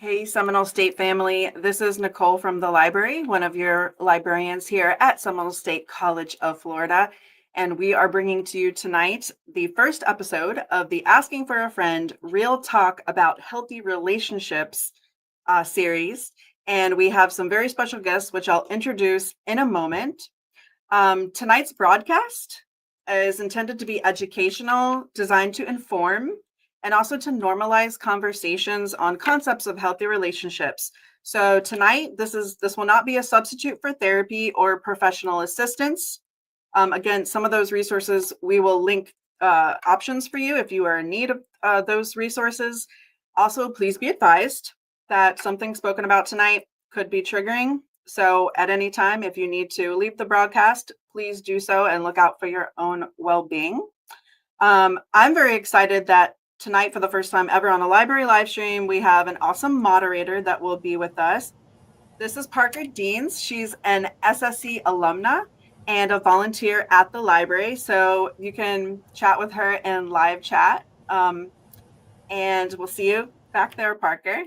Hey, Seminole State family. This is Nicole from the library, one of your librarians here at Seminole State College of Florida. And we are bringing to you tonight the first episode of the Asking for a Friend Real Talk About Healthy Relationships series. And we have some very special guests, which I'll introduce in a moment. Tonight's broadcast is intended to be educational, designed to inform, and also to normalize conversations on concepts of healthy relationships. So tonight, this will not be a substitute for therapy or professional assistance. Again, some of those resources, we will link options for you if you are in need of those resources. Also, please be advised that something spoken about tonight could be triggering. So at any time, if you need to leave the broadcast, please do so and look out for your own well-being. I'm very excited that tonight, for the first time ever on a library live stream, we have an awesome moderator that will be with us. This is Parker Deans. She's an SSC alumna and a volunteer at the library. So you can chat with her in live chat. And we'll see you back there, Parker.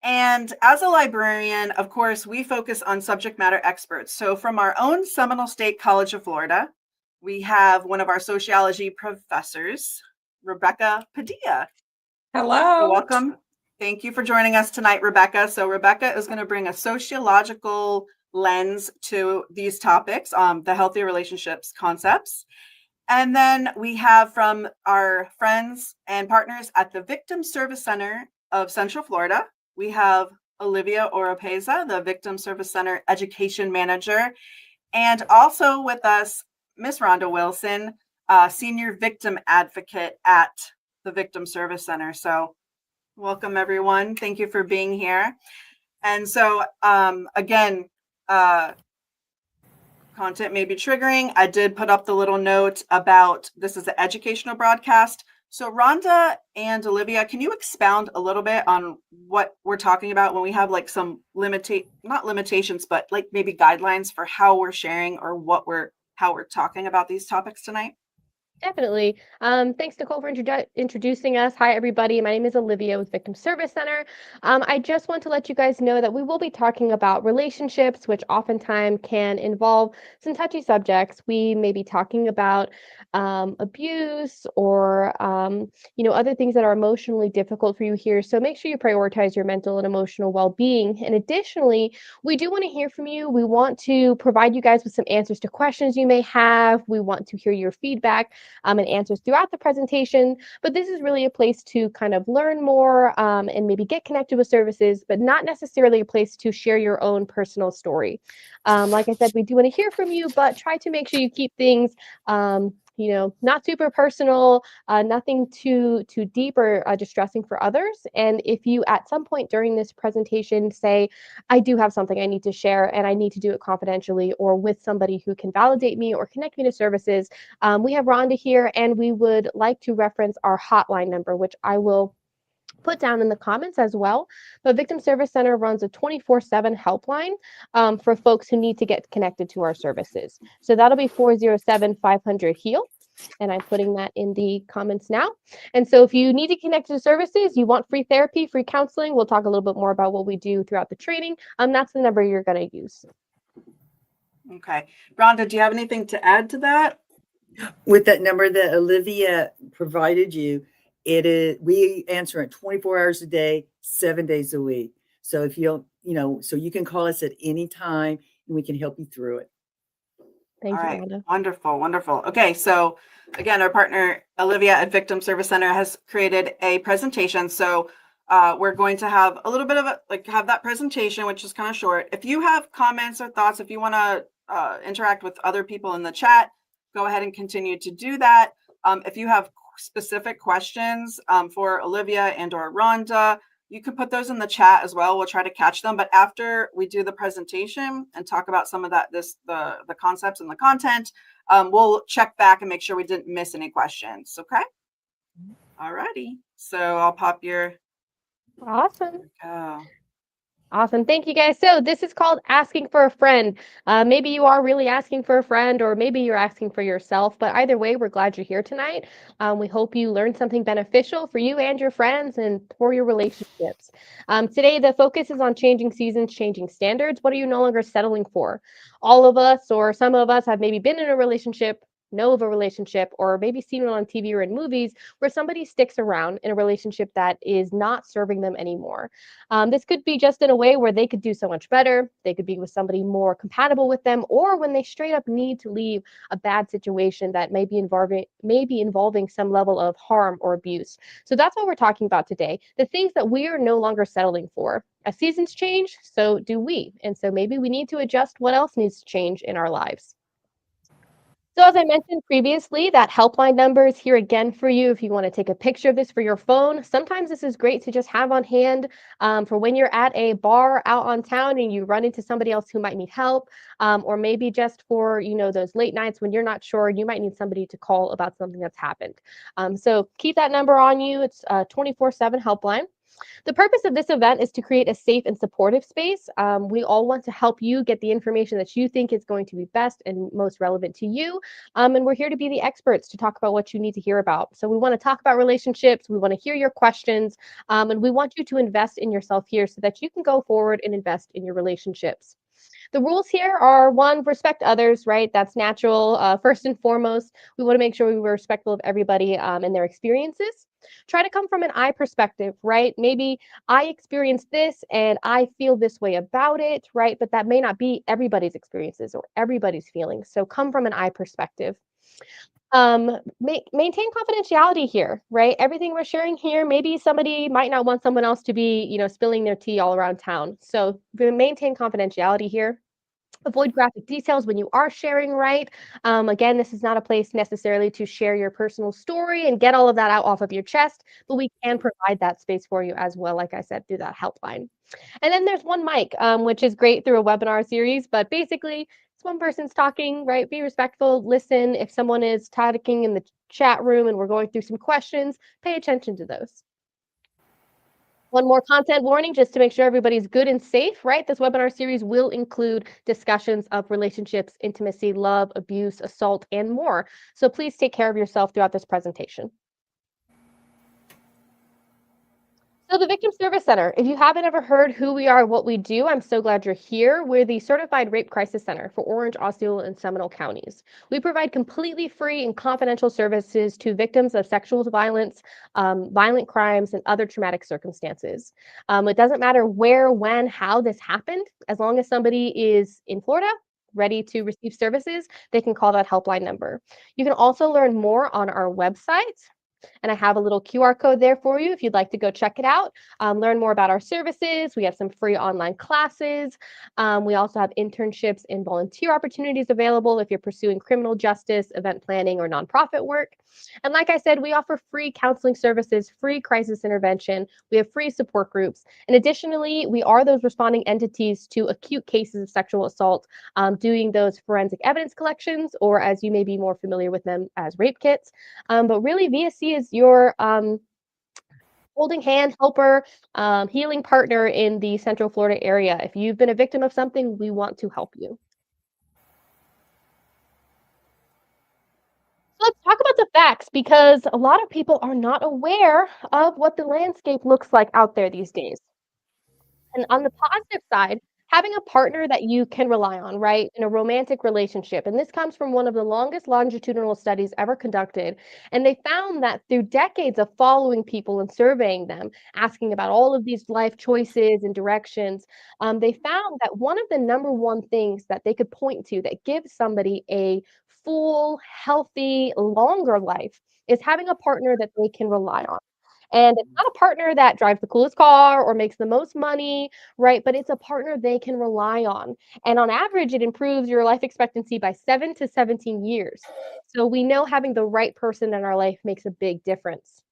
And as a librarian, of course, we focus on subject matter experts. So from our own Seminole State College of Florida, we have one of our sociology professors, Rebecca Padilla. Hello. So welcome. Thank you for joining us tonight, Rebecca. So Rebecca is going to bring a sociological lens to these topics, the healthy relationships concepts. And then we have from our friends and partners at the Victim Service Center of Central Florida, we have Olivia Oropeza, the Victim Service Center Education Manager, and also with us, Miss Rhonda Wilson, Senior Victim Advocate at the Victim Service Center. So welcome, everyone. Thank you for being here. And so, again, content may be triggering. I did put up the little note about this is an educational broadcast. So Rhonda and Olivia, can you expound a little bit on what we're talking about when we have like some not limitations, but like maybe guidelines for how we're sharing or how we're talking about these topics tonight? Definitely. Thanks, Nicole, for introducing us. Hi, everybody. My name is Olivia with Victim Service Center. I just want to let you guys know that we will be talking about relationships, which oftentimes can involve some touchy subjects. We may be talking about abuse or, other things that are emotionally difficult for you here. So make sure you prioritize your mental and emotional well-being. And additionally, we do want to hear from you. We want to provide you guys with some answers to questions you may have. We want to hear your feedback and answers throughout the presentation. But this is really a place to kind of learn more and maybe get connected with services, but not necessarily a place to share your own personal story. Like I said, we do want to hear from you, but try to make sure you keep things not super personal, nothing too deep or distressing for others. And if you at some point during this presentation say, I do have something I need to share and I need to do it confidentially or with somebody who can validate me or connect me to services, we have Rhonda here and we would like to reference our hotline number, which I will put down in the comments as well. The Victim Service Center runs a 24/7 helpline for folks who need to get connected to our services. So that'll be 407-500-HEAL. And I'm putting that in the comments now. And so if you need to connect to services, you want free therapy, free counseling, we'll talk a little bit more about what we do throughout the training. That's the number you're going to use. Okay. Rhonda, do you have anything to add to that? With that number that Olivia provided you, we answer it 24 hours a day, 7 days a week. So if you don't, so you can call us at any time and we can help you through it. Thank you, Rhonda. Wonderful, wonderful. Okay, so again, our partner Olivia at Victim Service Center has created a presentation. So we're going to have a little bit of have that presentation, which is kind of short. If you have comments or thoughts, if you want to interact with other people in the chat, go ahead and continue to do that. If you have specific questions for Olivia and or Rhonda, you can put those in the chat as well. We'll try to catch them. But after we do the presentation and talk about some of the concepts and the content, we'll check back and make sure we didn't miss any questions. Okay. All righty. So I'll pop your. Awesome. Awesome. Thank you guys. So this is called asking for a friend. Maybe you are really asking for a friend, or maybe you're asking for yourself. But either way, we're glad you're here tonight. We hope you learned something beneficial for you and your friends and for your relationships. Today, the focus is on changing seasons, changing standards. What are you no longer settling for? All of us, or some of us, have maybe been in a relationship, know of a relationship, or maybe seen it on TV or in movies where somebody sticks around in a relationship that is not serving them anymore. This could be just in a way where they could do so much better. They could be with somebody more compatible with them, or when they straight up need to leave a bad situation that may be involving some level of harm or abuse. So that's what we're talking about today. The things that we are no longer settling for. As seasons change, so do we. And so maybe we need to adjust what else needs to change in our lives. So as I mentioned previously, that helpline number is here again for you if you want to take a picture of this for your phone. Sometimes this is great to just have on hand for when you're at a bar out on town and you run into somebody else who might need help, or maybe just for those late nights when you're not sure, you might need somebody to call about something that's happened. So keep that number on you. It's a 24/7 helpline. The purpose of this event is to create a safe and supportive space. We all want to help you get the information that you think is going to be best and most relevant to you. And we're here to be the experts to talk about what you need to hear about. So we want to talk about relationships. We want to hear your questions. And we want you to invest in yourself here so that you can go forward and invest in your relationships. The rules here are one, respect others, right? That's natural. First and foremost, we want to make sure we were respectful of everybody and their experiences. Try to come from an I perspective, right? Maybe I experienced this and I feel this way about it, right? But that may not be everybody's experiences or everybody's feelings. So come from an I perspective. Maintain confidentiality here, right? Everything we're sharing here, maybe somebody might not want someone else to be, spilling their tea all around town. So maintain confidentiality here. Avoid graphic details when you are sharing, right? Again, this is not a place necessarily to share your personal story and get all of that out off of your chest, but we can provide that space for you as well, like I said, through that helpline. And then there's one mic, which is great through a webinar series, but basically, it's one person's talking, right? Be respectful, listen. If someone is talking in the chat room and we're going through some questions, pay attention to those. One more content warning just to make sure everybody's good and safe, right? This webinar series will include discussions of relationships, intimacy, love, abuse, assault, and more. So please take care of yourself throughout this presentation. So the Victim Service Center, if you haven't ever heard who we are, what we do, I'm so glad you're here. We're the Certified Rape Crisis Center for Orange, Osceola, and Seminole counties. We provide completely free and confidential services to victims of sexual violence, violent crimes, and other traumatic circumstances. It doesn't matter where, when, how this happened, as long as somebody is in Florida, ready to receive services, they can call that helpline number. You can also learn more on our website, and I have a little QR code there for you if you'd like to go check it out. Learn more about our services. We have some free online classes. We also have internships and volunteer opportunities available if you're pursuing criminal justice, event planning, or nonprofit work. And like I said, we offer free counseling services, free crisis intervention. We have free support groups. And additionally, we are those responding entities to acute cases of sexual assault, doing those forensic evidence collections, or as you may be more familiar with them as rape kits. But really, VSC is your holding hand, helper, healing partner in the Central Florida area. If you've been a victim of something, we want to help you. So let's talk about the facts because a lot of people are not aware of what the landscape looks like out there these days. And on the positive side, having a partner that you can rely on, right, in a romantic relationship. And this comes from one of the longest longitudinal studies ever conducted. And they found that through decades of following people and surveying them, asking about all of these life choices and directions, they found that one of the number one things that they could point to that gives somebody a full, healthy, longer life is having a partner that they can rely on. And it's not a partner that drives the coolest car or makes the most money, right? But it's a partner they can rely on. And on average, it improves your life expectancy by 7 to 17 years. So we know having the right person in our life makes a big difference.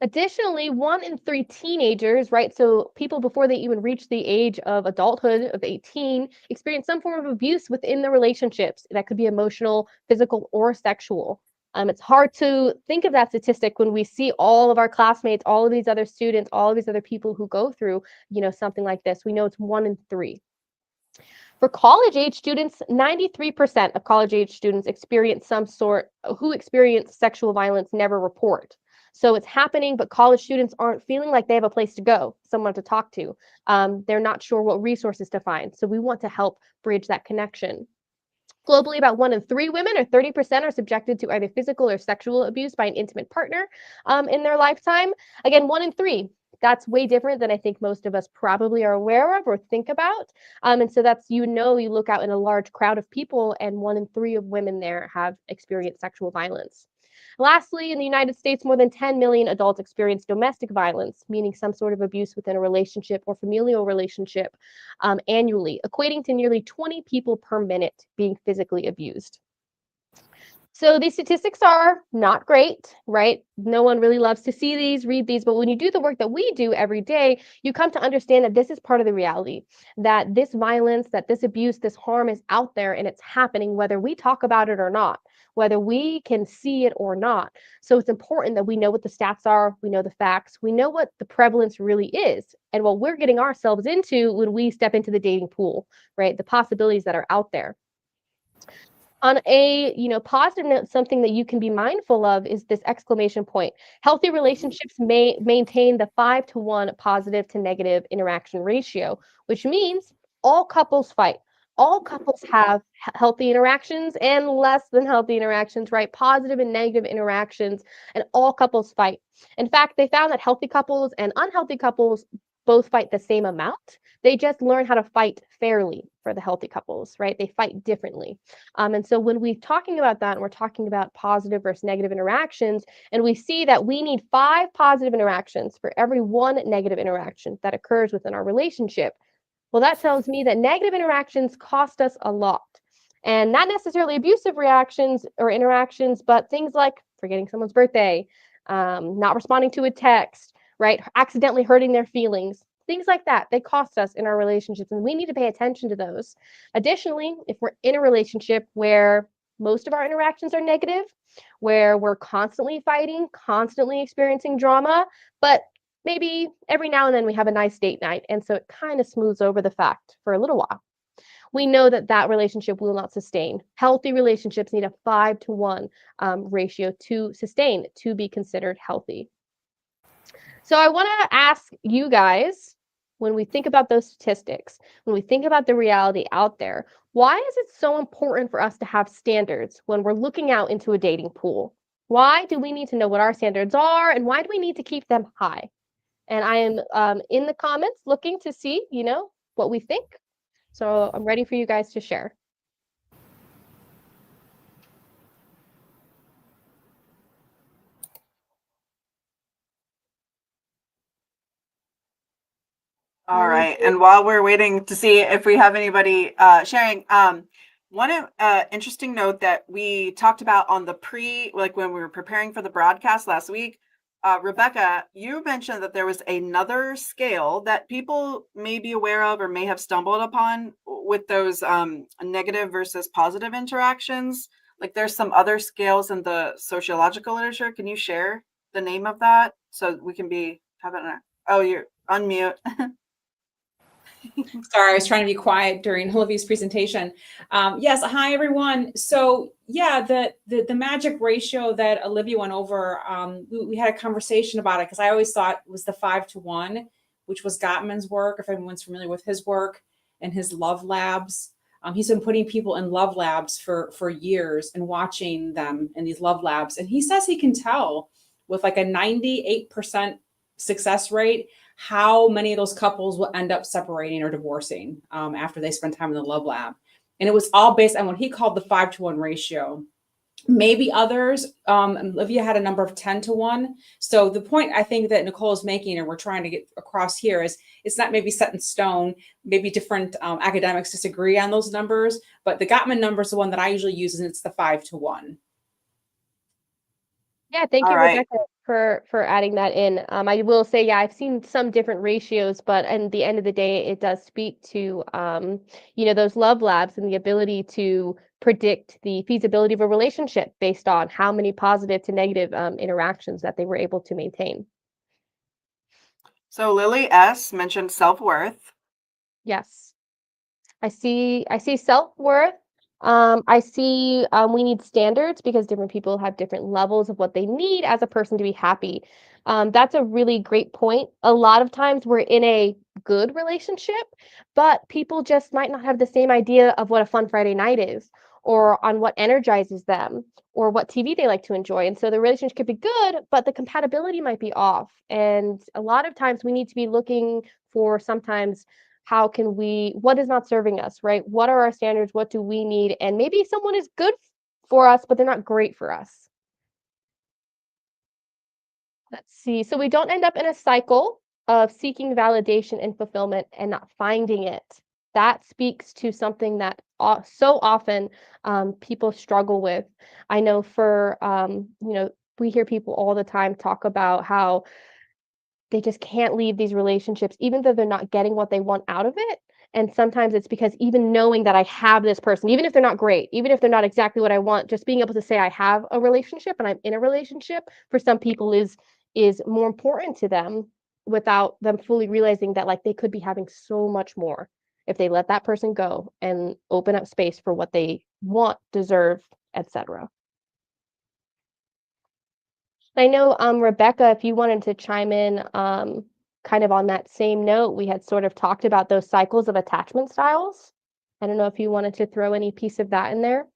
Additionally, 1 in 3 teenagers, right? So people before they even reach the age of adulthood of 18 experience some form of abuse within the relationships. That could be emotional, physical, or sexual. It's hard to think of that statistic when we see all of our classmates, all of these other students, all of these other people who go through, something like this. We know it's 1 in 3. For college age students, 93% of college age students who experience sexual violence never report. So it's happening, but college students aren't feeling like they have a place to go, someone to talk to. They're not sure what resources to find. So we want to help bridge that connection. Globally, about 1 in 3 women, or 30%, are subjected to either physical or sexual abuse by an intimate partner in their lifetime. Again, 1 in 3. That's way different than I think most of us probably are aware of or think about. And so that's, you look out in a large crowd of people, and 1 in 3 of women there have experienced sexual violence. Lastly, in the United States, more than 10 million adults experience domestic violence, meaning some sort of abuse within a relationship or familial relationship, annually, equating to nearly 20 people per minute being physically abused. So these statistics are not great, right? No one really loves to see these, read these, but when you do the work that we do every day, you come to understand that this is part of the reality, that this violence, that this abuse, this harm is out there and it's happening whether we talk about it or not, whether we can see it or not. So it's important that we know what the stats are, we know the facts, we know what the prevalence really is, and what we're getting ourselves into when we step into the dating pool, right? The possibilities that are out there. On a positive note, something that you can be mindful of is this exclamation point. Healthy relationships may maintain the 5-to-1 positive to negative interaction ratio, which means all couples fight. All couples have healthy interactions and less than healthy interactions, right? Positive and negative interactions, and all couples fight. In fact, they found that healthy couples and unhealthy couples both fight the same amount. They just learn how to fight fairly for the healthy couples, right? They fight differently. And so when we're talking about that, and we're talking about positive versus negative interactions, and we see that we need 5 positive interactions for every 1 negative interaction that occurs within our relationship, well, that tells me that negative interactions cost us a lot. And not necessarily abusive reactions or interactions, but things like forgetting someone's birthday, not responding to a text, right? Accidentally hurting their feelings, things like that. They cost us in our relationships, and we need to pay attention to those. Additionally, if we're in a relationship where most of our interactions are negative, where we're constantly fighting, constantly experiencing drama, but maybe every now and then we have a nice date night, and so it kind of smooths over the fact for a little while, we know that that relationship will not sustain. Healthy relationships need a 5-to-1 ratio to sustain, to be considered healthy. So I want to ask you guys, when we think about those statistics, when we think about the reality out there, why is it so important for us to have standards when we're looking out into a dating pool? Why do we need to know what our standards are, and why do we need to keep them high? And I am in the comments looking to see, what we think. So I'm ready for you guys to share. All right. And while we're waiting to see if we have anybody sharing, one interesting note that we talked about on the like when we were preparing for the broadcast last week, Rebecca, you mentioned that there was another scale that people may be aware of or may have stumbled upon with those negative versus positive interactions. Like there's some other scales in the sociological literature. Can you share the name of that so we can have it? Oh, you're unmute. Sorry, I was trying to be quiet during Olivia's presentation. Yes, hi everyone. So yeah, the magic ratio that Olivia went over, we had a conversation about it because I always thought it was the 5-to-1, which was Gottman's work, if everyone's familiar with his work and his love labs. He's been putting people in love labs for years and watching them in these love labs. And he says he can tell with like a 98% success rate how many of those couples will end up separating or divorcing after they spend time in the love lab. And it was all based on what he called the 5-to-1 ratio. Maybe others, Olivia had a number of 10-to-1. So the point I think that Nicole is making, and we're trying to get across here, is it's not maybe set in stone. Maybe different academics disagree on those numbers, but the Gottman number is the one that I usually use, and it's the 5-to-1. Yeah, thank you, Right. Rebecca, for adding that in. I will say, yeah, I've seen some different ratios, but at the end of the day, it does speak to those love labs and the ability to predict the feasibility of a relationship based on how many positive to negative interactions that they were able to maintain. So Lily S mentioned self-worth. Yes. I see self-worth. I see we need standards because different people have different levels of what they need as a person to be happy. That's a really great point. A lot of times we're in a good relationship, but people just might not have the same idea of what a fun Friday night is, or on what energizes them, or what TV they like to enjoy. And so the relationship could be good, but the compatibility might be off. And a lot of times we need to be looking for sometimes what is not serving us, right? What are our standards? What do we need? And maybe someone is good for us, but they're not great for us. Let's see. So we don't end up in a cycle of seeking validation and fulfillment and not finding it. That speaks to something that so often people struggle with. I know we hear people all the time talk about how they just can't leave these relationships, even though they're not getting what they want out of it. And sometimes it's because even knowing that I have this person, even if they're not great, even if they're not exactly what I want, just being able to say I have a relationship and I'm in a relationship for some people is more important to them without them fully realizing that like they could be having so much more if they let that person go and open up space for what they want, deserve, etc. I know, Rebecca, if you wanted to chime in, kind of on that same note, we had sort of talked about those cycles of attachment styles. I don't know if you wanted to throw any piece of that in there.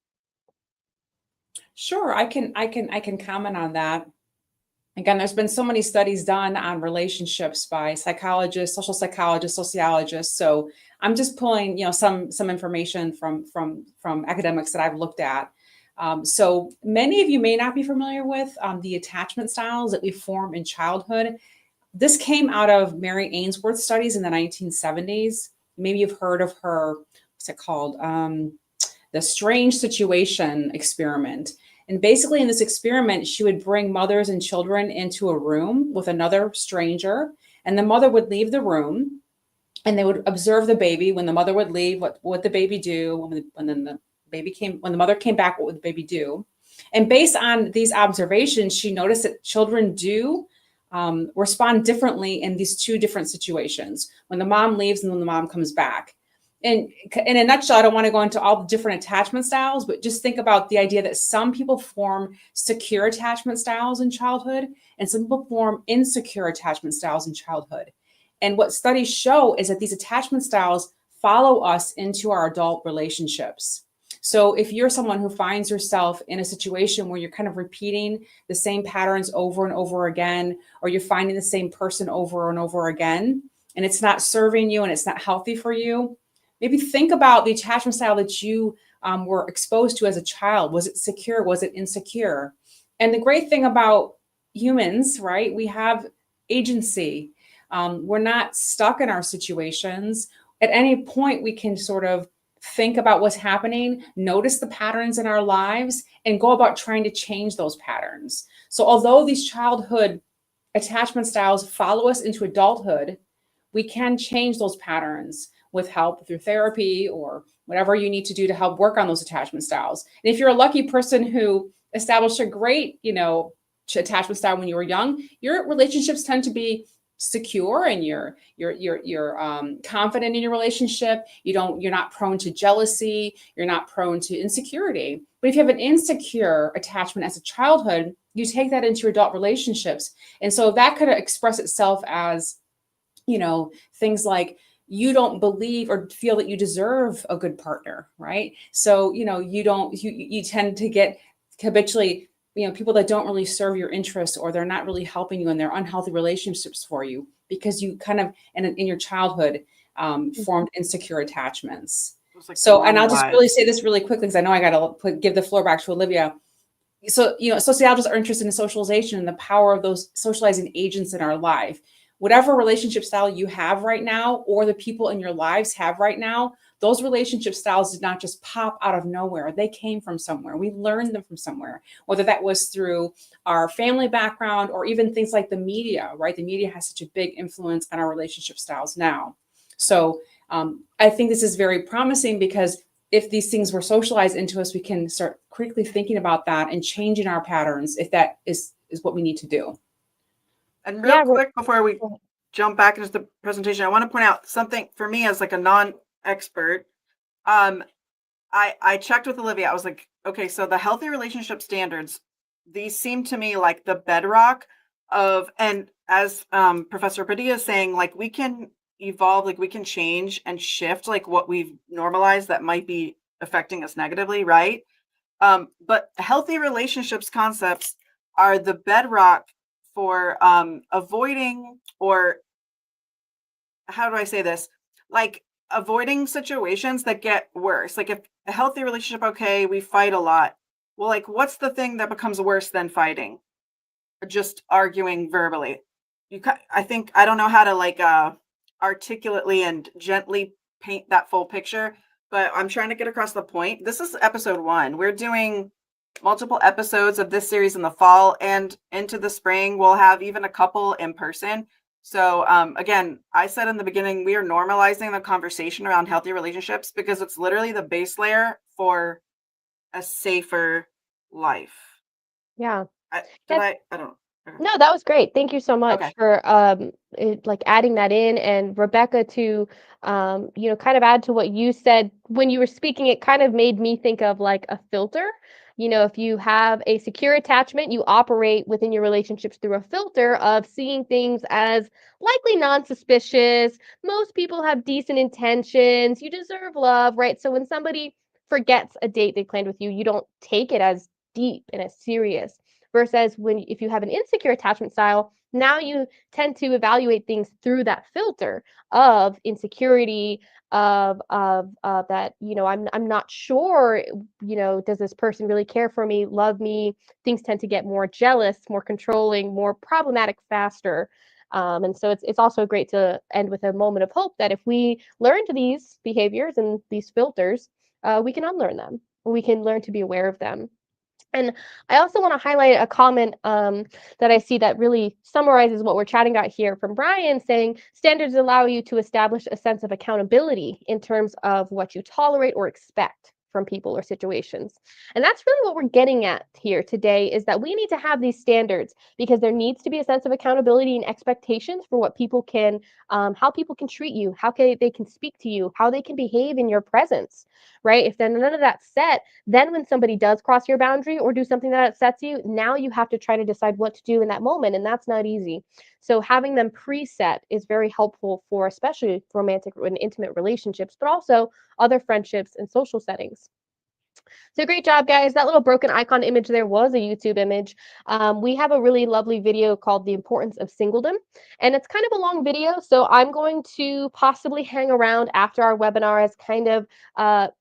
Sure, I can comment on that. Again, there's been so many studies done on relationships by psychologists, social psychologists, sociologists. So I'm just pulling, some information from academics that I've looked at. So many of you may not be familiar with the attachment styles that we form in childhood. This came out of Mary Ainsworth's studies in the 1970s. Maybe you've heard of her, what's it called? The Strange Situation Experiment. And basically in this experiment, she would bring mothers and children into a room with another stranger, and the mother would leave the room and they would observe the baby. When the mother would leave, what would the baby do? When the mother came back, what would the baby do? And based on these observations, she noticed that children do respond differently in these two different situations, when the mom leaves and when the mom comes back. And in a nutshell, I don't want to go into all the different attachment styles, but just think about the idea that some people form secure attachment styles in childhood and some people form insecure attachment styles in childhood. And what studies show is that these attachment styles follow us into our adult relationships. So if you're someone who finds yourself in a situation where you're kind of repeating the same patterns over and over again, or you're finding the same person over and over again, and it's not serving you and it's not healthy for you, maybe think about the attachment style that you were exposed to as a child. Was it secure? Was it insecure? And the great thing about humans, right? We have agency. We're not stuck in our situations. At any point, we can sort of think about what's happening, notice the patterns in our lives, and go about trying to change those patterns. So although these childhood attachment styles follow us into adulthood, we can change those patterns with help through therapy or whatever you need to do to help work on those attachment styles. And if you're a lucky person who established a great, attachment style when you were young, your relationships tend to be secure and you're confident in your relationship. You're not prone to jealousy. You're not prone to insecurity. But if you have an insecure attachment as a childhood, you take that into your adult relationships. And so that could express itself as, things like, you don't believe or feel that you deserve a good partner, right? So, you tend to get habitually, people that don't really serve your interests, or they're not really helping you, and they're unhealthy relationships for you because you kind of, in your childhood, formed insecure attachments. Like so, and I'll just really say this really quickly, because I know I got to give the floor back to Olivia. So, sociologists are interested in socialization and the power of those socializing agents in our life. Whatever relationship style you have right now, or the people in your lives have right now, those relationship styles did not just pop out of nowhere. They came from somewhere. We learned them from somewhere, whether that was through our family background or even things like the media, right? The media has such a big influence on our relationship styles now. So I think this is very promising because if these things were socialized into us, we can start quickly thinking about that and changing our patterns if that is what we need to do. And real Yeah, quick before we go ahead. jump back into the presentation, I want to point out something for me as like a non-expert. I checked with Olivia. I was like, okay, so the healthy relationship standards, these seem to me like the bedrock of, and as Professor Padilla is saying, like we can evolve, like we can change and shift like what we've normalized that might be affecting us negatively, right? But healthy relationships concepts are the bedrock for avoiding, or how do I say this? Like avoiding situations that get worse. Like if a healthy relationship, okay, we fight a lot. Well, like what's the thing that becomes worse than fighting? Just arguing verbally. I think I don't know how to like articulately and gently paint that full picture, but I'm trying to get across the point. This is episode 1. We're doing multiple episodes of this series in the fall and into the spring. We'll have even a couple in person. So again, I said in the beginning, we are normalizing the conversation around healthy relationships because it's literally the base layer for a safer life. Yeah. I don't. Okay. No, that was great. Thank you so much Okay. for like adding that in, and Rebecca to kind of add to what you said when you were speaking. It kind of made me think of like a filter. If you have a secure attachment, you operate within your relationships through a filter of seeing things as likely non-suspicious. Most people have decent intentions. You deserve love, right? So when somebody forgets a date they planned with you, you don't take it as deep and as serious. Versus if you have an insecure attachment style, now you tend to evaluate things through that filter of insecurity, of that, I'm not sure, does this person really care for me, love me? Things tend to get more jealous, more controlling, more problematic faster. And so it's also great to end with a moment of hope that if we learn to these behaviors and these filters, we can unlearn them. We can learn to be aware of them. And I also want to highlight a comment that I see that really summarizes what we're chatting about here from Brian, saying standards allow you to establish a sense of accountability in terms of what you tolerate or expect from people or situations. And that's really what we're getting at here today, is that we need to have these standards because there needs to be a sense of accountability and expectations for what people can, how people can treat you, they can speak to you, how they can behave in your presence, right? If then none of that's set, then when somebody does cross your boundary or do something that upsets you, now you have to try to decide what to do in that moment, and that's not easy. So having them preset is very helpful for especially romantic and intimate relationships, but also other friendships and social settings. So great job, guys. That little broken icon image there was a YouTube image. We have a really lovely video called The Importance of Singledom, and it's kind of a long video, so I'm going to possibly hang around after our webinar has kind of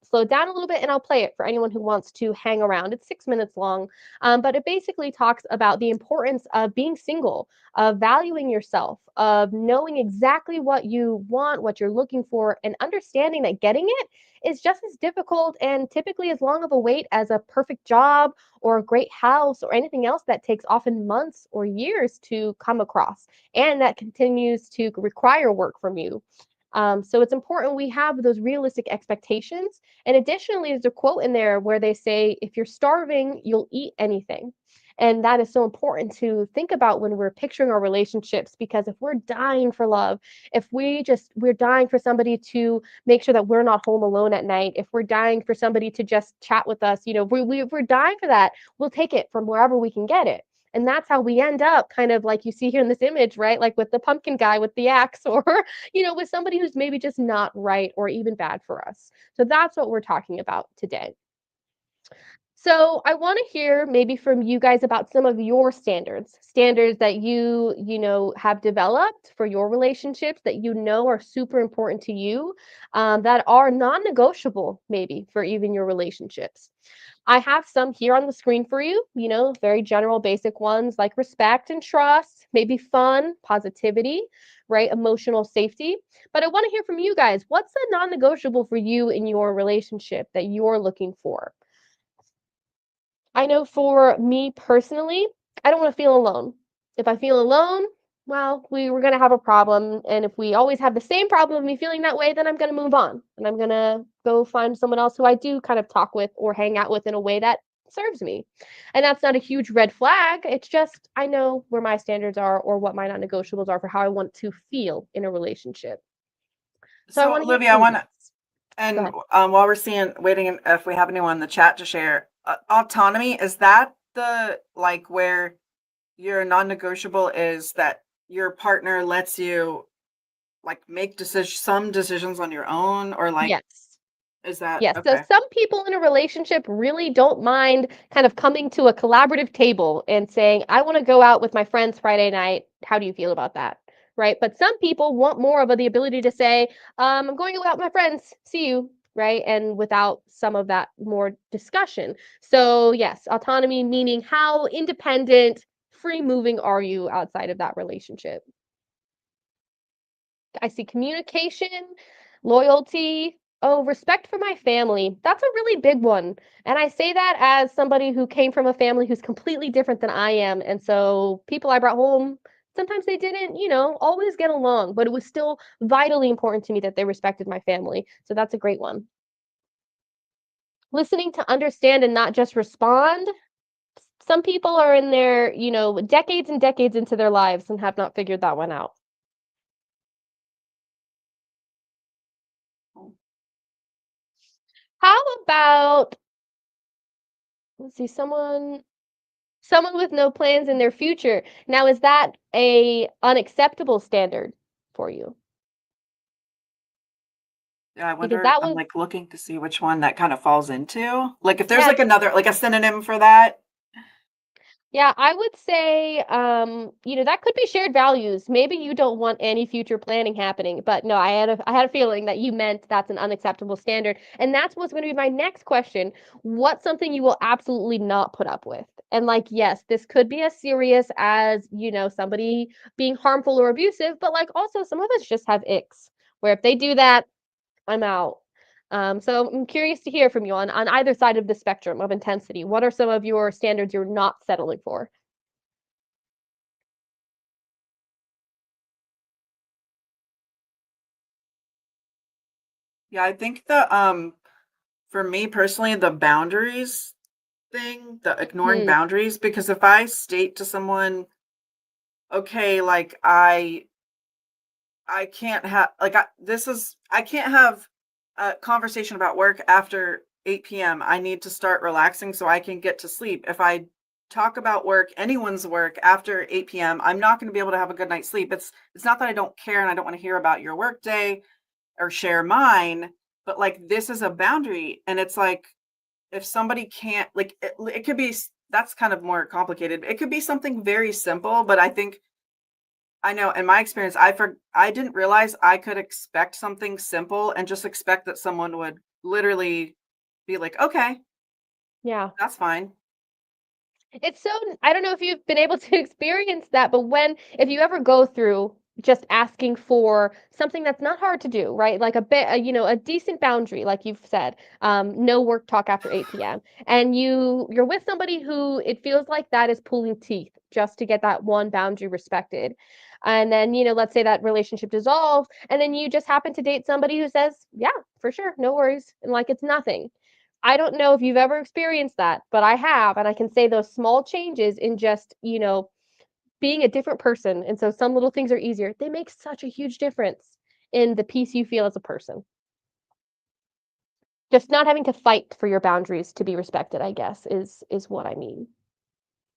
slowed down a little bit, and I'll play it for anyone who wants to hang around. It's 6 minutes long, but it basically talks about the importance of being single, of valuing yourself, of knowing exactly what you want, what you're looking for, and understanding that getting it is just as difficult and typically as long of a wait as a perfect job or a great house or anything else that takes often months or years to come across, and that continues to require work from you. So it's important we have those realistic expectations. And additionally, there's a quote in there where they say, if you're starving, you'll eat anything. And that is so important to think about when we're picturing our relationships, because if we're dying for love, if we're dying for somebody to make sure that we're not home alone at night, if we're dying for somebody to just chat with us, we're dying for that, we'll take it from wherever we can get it. And that's how we end up kind of like you see here in this image, right? Like with the pumpkin guy with the axe, or, with somebody who's maybe just not right or even bad for us. So that's what we're talking about today. So I want to hear maybe from you guys about some of your standards that you have developed for your relationships that are super important to you, that are non-negotiable maybe for even your relationships. I have some here on the screen for you, very general, basic ones like respect and trust, maybe fun, positivity, right? Emotional safety. But I want to hear from you guys. What's a non-negotiable for you in your relationship that you're looking for? I know for me personally, I don't want to feel alone. If I feel alone, well, we were going to have a problem. And if we always have the same problem of me feeling that way, then I'm going to move on and I'm going to go find someone else who I do kind of talk with or hang out with in a way that serves me. And that's not a huge red flag. It's just I know where my standards are or what my non negotiables are for how I want to feel in a relationship. So I So want to hear Olivia, I from you want to, guys. Go and ahead. while we're waiting if we have anyone in the chat to share, autonomy, is that the like where your non-negotiable is that your partner lets you like make some decisions on your own, or like, Yes. is that Yes. So okay? some people in a relationship really don't mind kind of coming to a collaborative table and saying, I want to go out with my friends Friday night. How do you feel about that? Right. But some people want more of the ability to say, I'm going to go out with my friends. See you. Right. And without some of that more discussion. So, yes, autonomy meaning how independent, free moving are you outside of that relationship? I see communication, loyalty, oh, respect for my family. That's a really big one. And I say that as somebody who came from a family who's completely different than I am. And so people I brought home, sometimes they didn't, always get along, but it was still vitally important to me that they respected my family. So that's a great one. Listening to understand and not just respond. Some people are in their, decades and decades into their lives and have not figured that one out. How about, let's see, someone with no plans in their future. Now, is that a unacceptable standard for you? Yeah, I Because wonder. that I'm was, like looking to see which one that kind of falls into. Like, if there's yeah, like another, like a synonym for that. yeah, I would say, that could be shared values. Maybe you don't want any future planning happening, but no, I had a feeling that you meant that's an unacceptable standard, and that's what's going to be my next question. What's something you will absolutely not put up with? And like, yes, this could be as serious as, somebody being harmful or abusive, but like also some of us just have icks where if they do that, I'm out. So I'm curious to hear from you on either side of the spectrum of intensity. What are some of your standards you're not settling for? Yeah, I think for me personally, the boundaries thing, the ignoring Hmm. boundaries, because if I state to someone, okay, like I can't have like I can't have a conversation about work after 8 p.m. I need to start relaxing so I can get to sleep. If I talk about work, anyone's work after 8 p.m., I'm not going to be able to have a good night's sleep. It's not that I don't care and I don't want to hear about your work day or share mine, but like this is a boundary, and it's like if somebody can't like it could be that's kind of more complicated. It could be something very simple, but I think I know in my experience, I didn't realize I could expect something simple and just expect that someone would literally be like, "Okay, Yeah. that's fine." It's so I don't know if you've been able to experience that, but if you ever go through just asking for something that's not hard to do, right? Like a decent boundary, like you've said, no work talk after 8 p.m. And you're with somebody who it feels like that is pulling teeth just to get that one boundary respected. And then, let's say that relationship dissolves, and then you just happen to date somebody who says, yeah, for sure, no worries, and like it's nothing. I don't know if you've ever experienced that, but I have. And I can say those small changes in just, being a different person. And so some little things are easier. They make such a huge difference in the peace you feel as a person. Just not having to fight for your boundaries to be respected, I guess, is what I mean.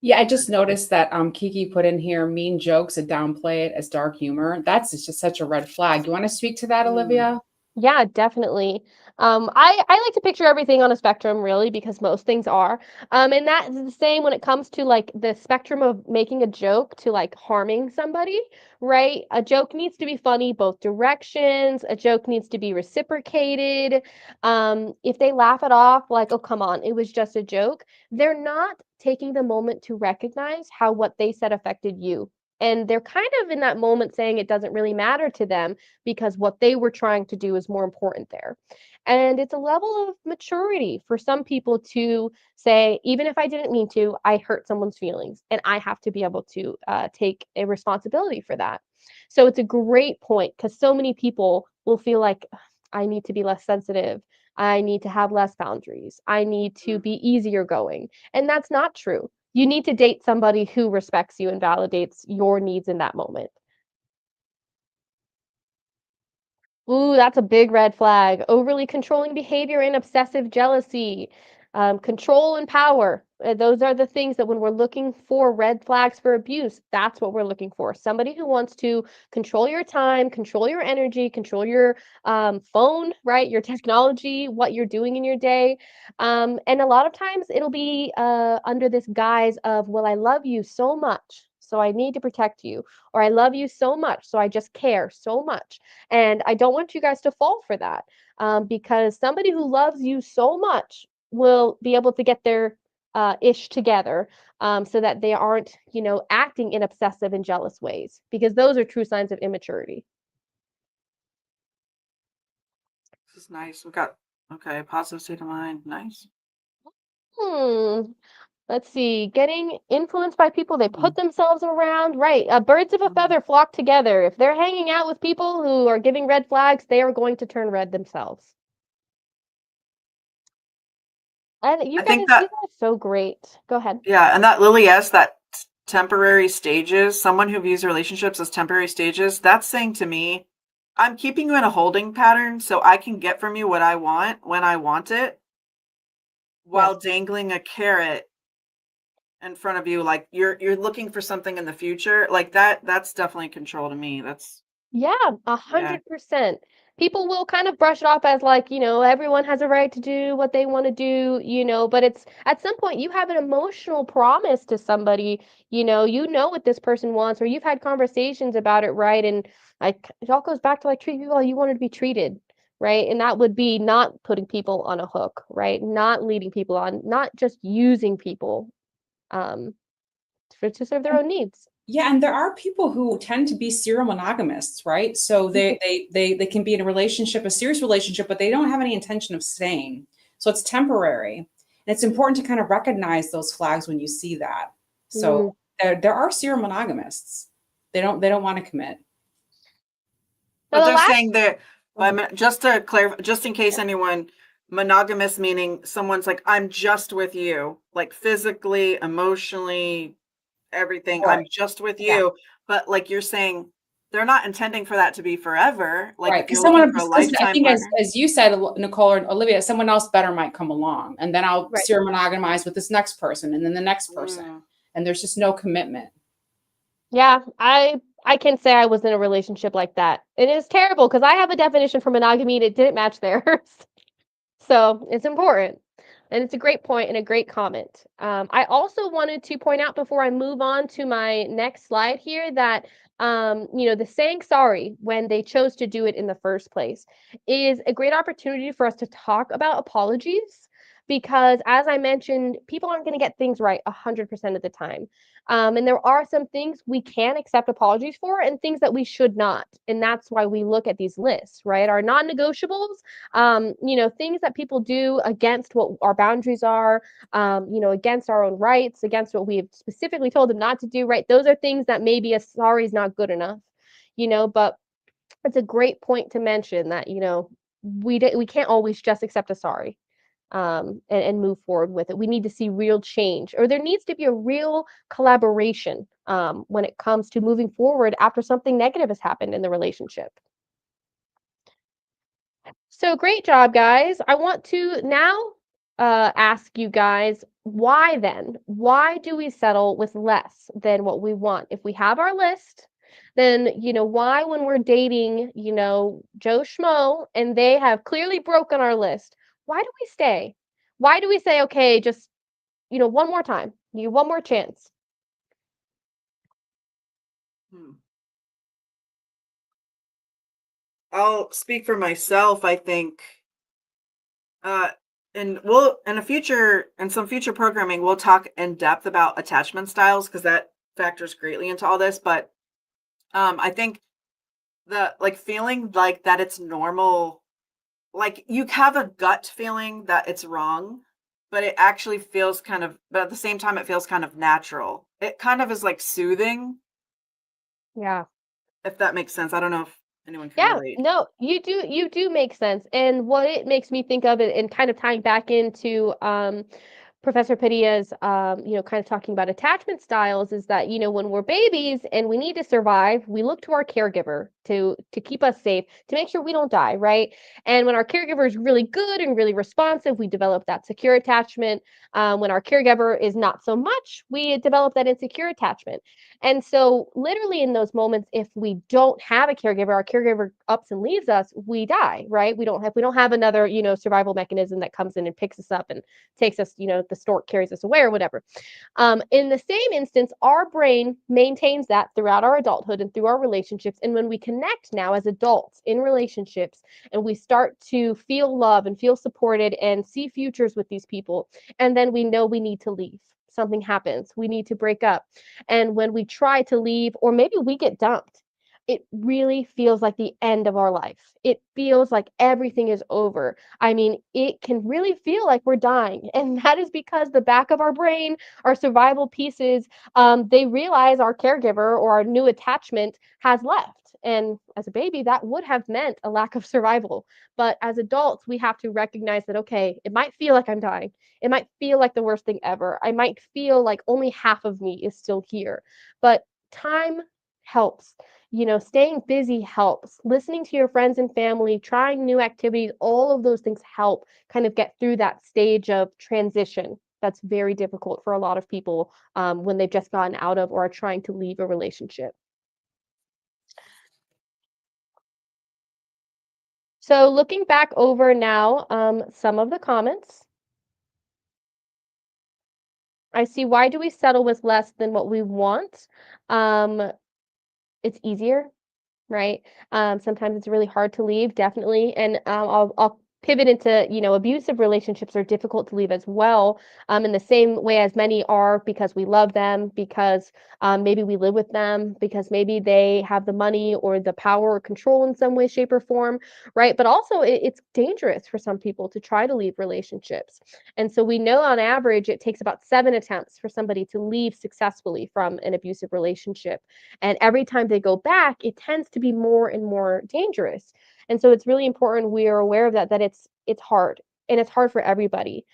Yeah, I just noticed that Kiki put in here mean jokes and downplay it as dark humor. That's just such a red flag. You want to speak to that, Olivia? Yeah, definitely. I like to picture everything on a spectrum, really, because most things are. And that is the same when it comes to like the spectrum of making a joke to like harming somebody, right? A joke needs to be funny both directions. A joke needs to be reciprocated. If they laugh it off, like, oh, come on, it was just a joke, they're not taking the moment to recognize how what they said affected you. And they're kind of in that moment saying it doesn't really matter to them because what they were trying to do is more important there. And it's a level of maturity for some people to say, even if I didn't mean to, I hurt someone's feelings, and I have to be able to take a responsibility for that. So it's a great point because so many people will feel like I need to be less sensitive. I need to have less boundaries. I need to be easier going. And that's not true. You need to date somebody who respects you and validates your needs in that moment. Ooh, that's a big red flag. Overly controlling behavior and obsessive jealousy. Control and power. Those are the things that when we're looking for red flags for abuse, that's what we're looking for. Somebody who wants to control your time, control your energy, control your phone, right? Your technology, what you're doing in your day. And a lot of times it'll be under this guise of, well, I love you so much, so I need to protect you. Or I love you so much, so I just care so much. And I don't want you guys to fall for that because somebody who loves you so much will be able to get their ish together so that they aren't, acting in obsessive and jealous ways because those are true signs of immaturity. This is nice. We got, okay, positive state of mind. Nice. Hmm. Let's see. Getting influenced by people they Mhm. put themselves around. Right. Birds of a feather flock together. If they're hanging out with people who are giving red flags, they are going to turn red themselves. And I think that, you guys are so great. Go ahead. yeah, and that Lily S, that temporary stages, someone who views relationships as temporary stages, that's saying to me, I'm keeping you in a holding pattern so I can get from you what I want when I want it, Yeah. while dangling a carrot in front of you, like you're looking for something in the future. Like that's definitely control to me. That's Yeah, yeah. 100%. People will kind of brush it off as like, everyone has a right to do what they want to do, but it's at some point you have an emotional promise to somebody, you know what this person wants, or you've had conversations about it, right? And like it all goes back to like treat people how you wanted to be treated, right? And that would be not putting people on a hook, right? Not leading people on, not just using people um to serve their own needs. Yeah, and there are people who tend to be serial monogamists, right? So they can be in a relationship, a serious relationship, but they don't have any intention of staying. So it's temporary. And it's important to kind of recognize those flags when you see that. Mm. So there are serial monogamists. They don't want to commit. So But the they're last saying that, Go ahead. just to clarify, just in case Yeah. anyone, monogamous meaning someone's like, I'm just with you, like physically, emotionally, everything. Right. I'm just with Yeah. you. But like you're saying, they're not intending for that to be forever. Like Right. if Because you're looking someone, for a because I lifetime think partner. as you said, Nicole or Olivia, someone else better might come along. And then I'll Right. serial monogamize with this next person and then the next person. Mm. And there's just no commitment. Yeah, I can say I was in a relationship like that. It is terrible because I have a definition for monogamy and it didn't match theirs. So it's important. And it's a great point and a great comment. I also wanted to point out before I move on to my next slide here that the saying sorry when they chose to do it in the first place is a great opportunity for us to talk about apologies because as I mentioned, people aren't going to get things right 100% of the time. And there are some things we can accept apologies for and things that we should not. And that's why we look at these lists, right? Our non-negotiables, things that people do against what our boundaries are, against our own rights, against what we have specifically told them not to do, right? Those are things that maybe a sorry is not good enough, but it's a great point to mention that, we can't always just accept a sorry and move forward with it. We need to see real change, or there needs to be a real collaboration when it comes to moving forward after something negative has happened in the relationship. So great job, guys. I want to now ask you guys why then? Why do we settle with less than what we want? If we have our list, then, why when we're dating, Joe Schmo and they have clearly broken our list, why do we stay? Why do we say, okay, just, one more time, you one more chance? Hmm. I'll speak for myself. I think, uh, and we'll in some future programming we'll talk in depth about attachment styles because that factors greatly into all this, but I think the like feeling like that it's normal, like you have a gut feeling that it's wrong, but it actually feels kind of, but at the same time, it feels kind of natural. It kind of is like soothing, Yeah. if that makes sense. I don't know if anyone can Yeah, relate. no, you do make sense. And what it makes me think of, and kind of tying back into Professor Padilla's kind of talking about attachment styles, is that, when we're babies and we need to survive, we look to our caregiver to keep us safe, to make sure we don't die, right? And when our caregiver is really good and really responsive, we develop that secure attachment. When our caregiver is not so much, we develop that insecure attachment. And so, literally, in those moments, if we don't have a caregiver, our caregiver ups and leaves us, we die, right? We don't have another, survival mechanism that comes in and picks us up and takes us, the stork carries us away or whatever. In the same instance, our brain maintains that throughout our adulthood and through our relationships. And when we connect now as adults in relationships, and we start to feel love and feel supported and see futures with these people, and then we know we need to leave. Something happens, we need to break up. And when we try to leave, or maybe we get dumped, it really feels like the end of our life. It feels like everything is over. I mean, it can really feel like we're dying. And that is because the back of our brain, our survival pieces, they realize our caregiver or our new attachment has left. And as a baby, that would have meant a lack of survival. But as adults, we have to recognize that, okay, it might feel like I'm dying. It might feel like the worst thing ever. I might feel like only half of me is still here. But time helps. Staying busy helps. Listening to your friends and family, trying new activities, all of those things help kind of get through that stage of transition. That's very difficult for a lot of people when they've just gotten out of or are trying to leave a relationship. So, looking back over now, some of the comments. I see, why do we settle with less than what we want? Um, it's easier, right? Sometimes it's really hard to leave, definitely. And I'll pivot into, abusive relationships are difficult to leave as well, in the same way as many are, because we love them, because maybe we live with them, because maybe they have the money or the power or control in some way, shape, or form, right? But also, it's dangerous for some people to try to leave relationships. And so we know on average, it takes about 7 attempts for somebody to leave successfully from an abusive relationship. And every time they go back, it tends to be more and more dangerous. And so it's really important we are aware of that it's hard, and it's hard for everybody.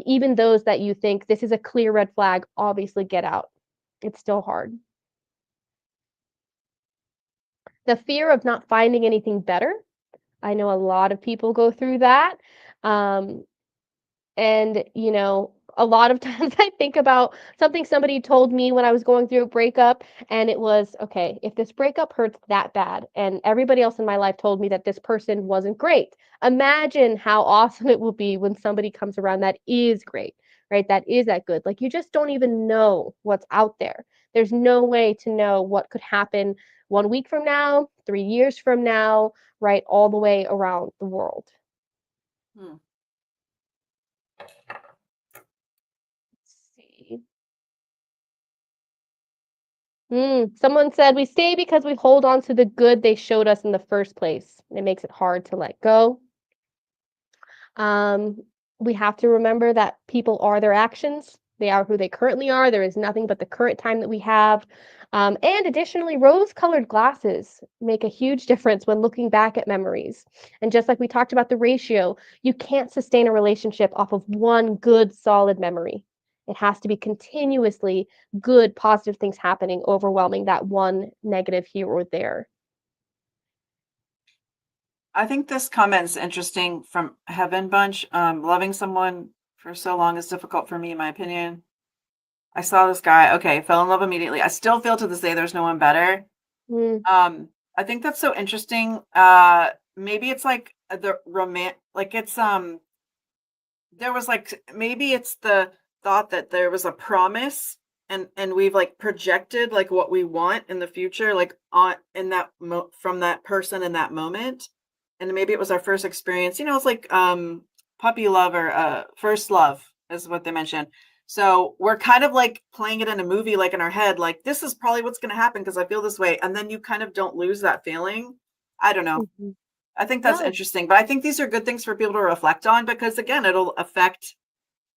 Even those that you think this is a clear red flag, obviously get out. It's still hard. The fear of not finding anything better. I know a lot of people go through that. Um, And, a lot of times I think about something somebody told me when I was going through a breakup, and it was, okay, if this breakup hurts that bad, and everybody else in my life told me that this person wasn't great, imagine how awesome it will be when somebody comes around that is great, right? That is that good. Like, you just don't even know what's out there. There's no way to know what could happen 1 week from now, 3 years from now, right? All the way around the world. Hmm. Let's see. Someone said we stay because we hold on to the good they showed us in the first place. It makes it hard to let go. Um, we have to remember that people are their actions. They are who they currently are. There is nothing but the current time that we have. And additionally, rose-colored glasses make a huge difference when looking back at memories. And just like we talked about the ratio, you can't sustain a relationship off of one good, solid memory. It has to be continuously good, positive things happening, overwhelming that one negative here or there. I think this comment's interesting from Heaven Bunch. Loving someone for so long is difficult for me, in my opinion. I saw this guy, okay, fell in love immediately. I still feel to this day there's no one better. Mm, I think that's so interesting. Maybe it's like the like it's there was like maybe it's the thought that there was a promise, and we've like projected like what we want in the future, like on in that from that person in that moment. And maybe it was our first experience. It's like puppy love or first love is what they mentioned. So we're kind of like playing it in a movie, like in our head, like this is probably what's going to happen because I feel this way. And then you kind of don't lose that feeling. I don't know. Mhm. I think that's No, interesting, but I think these are good things for people to reflect on because again, it'll affect,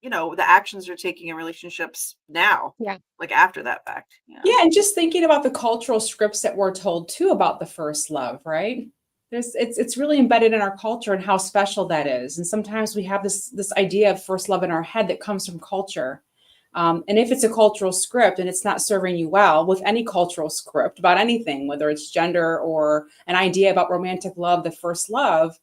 the actions you're taking in relationships now, yeah. like after that fact. Yeah. Yeah, and just thinking about the cultural scripts that we're told too about the first love, right? It's really embedded in our culture and how special that is. And sometimes we have this idea of first love in our head that comes from culture. And if it's a cultural script and it's not serving you well, with any cultural script about anything, whether it's gender or an idea about romantic love, the first love,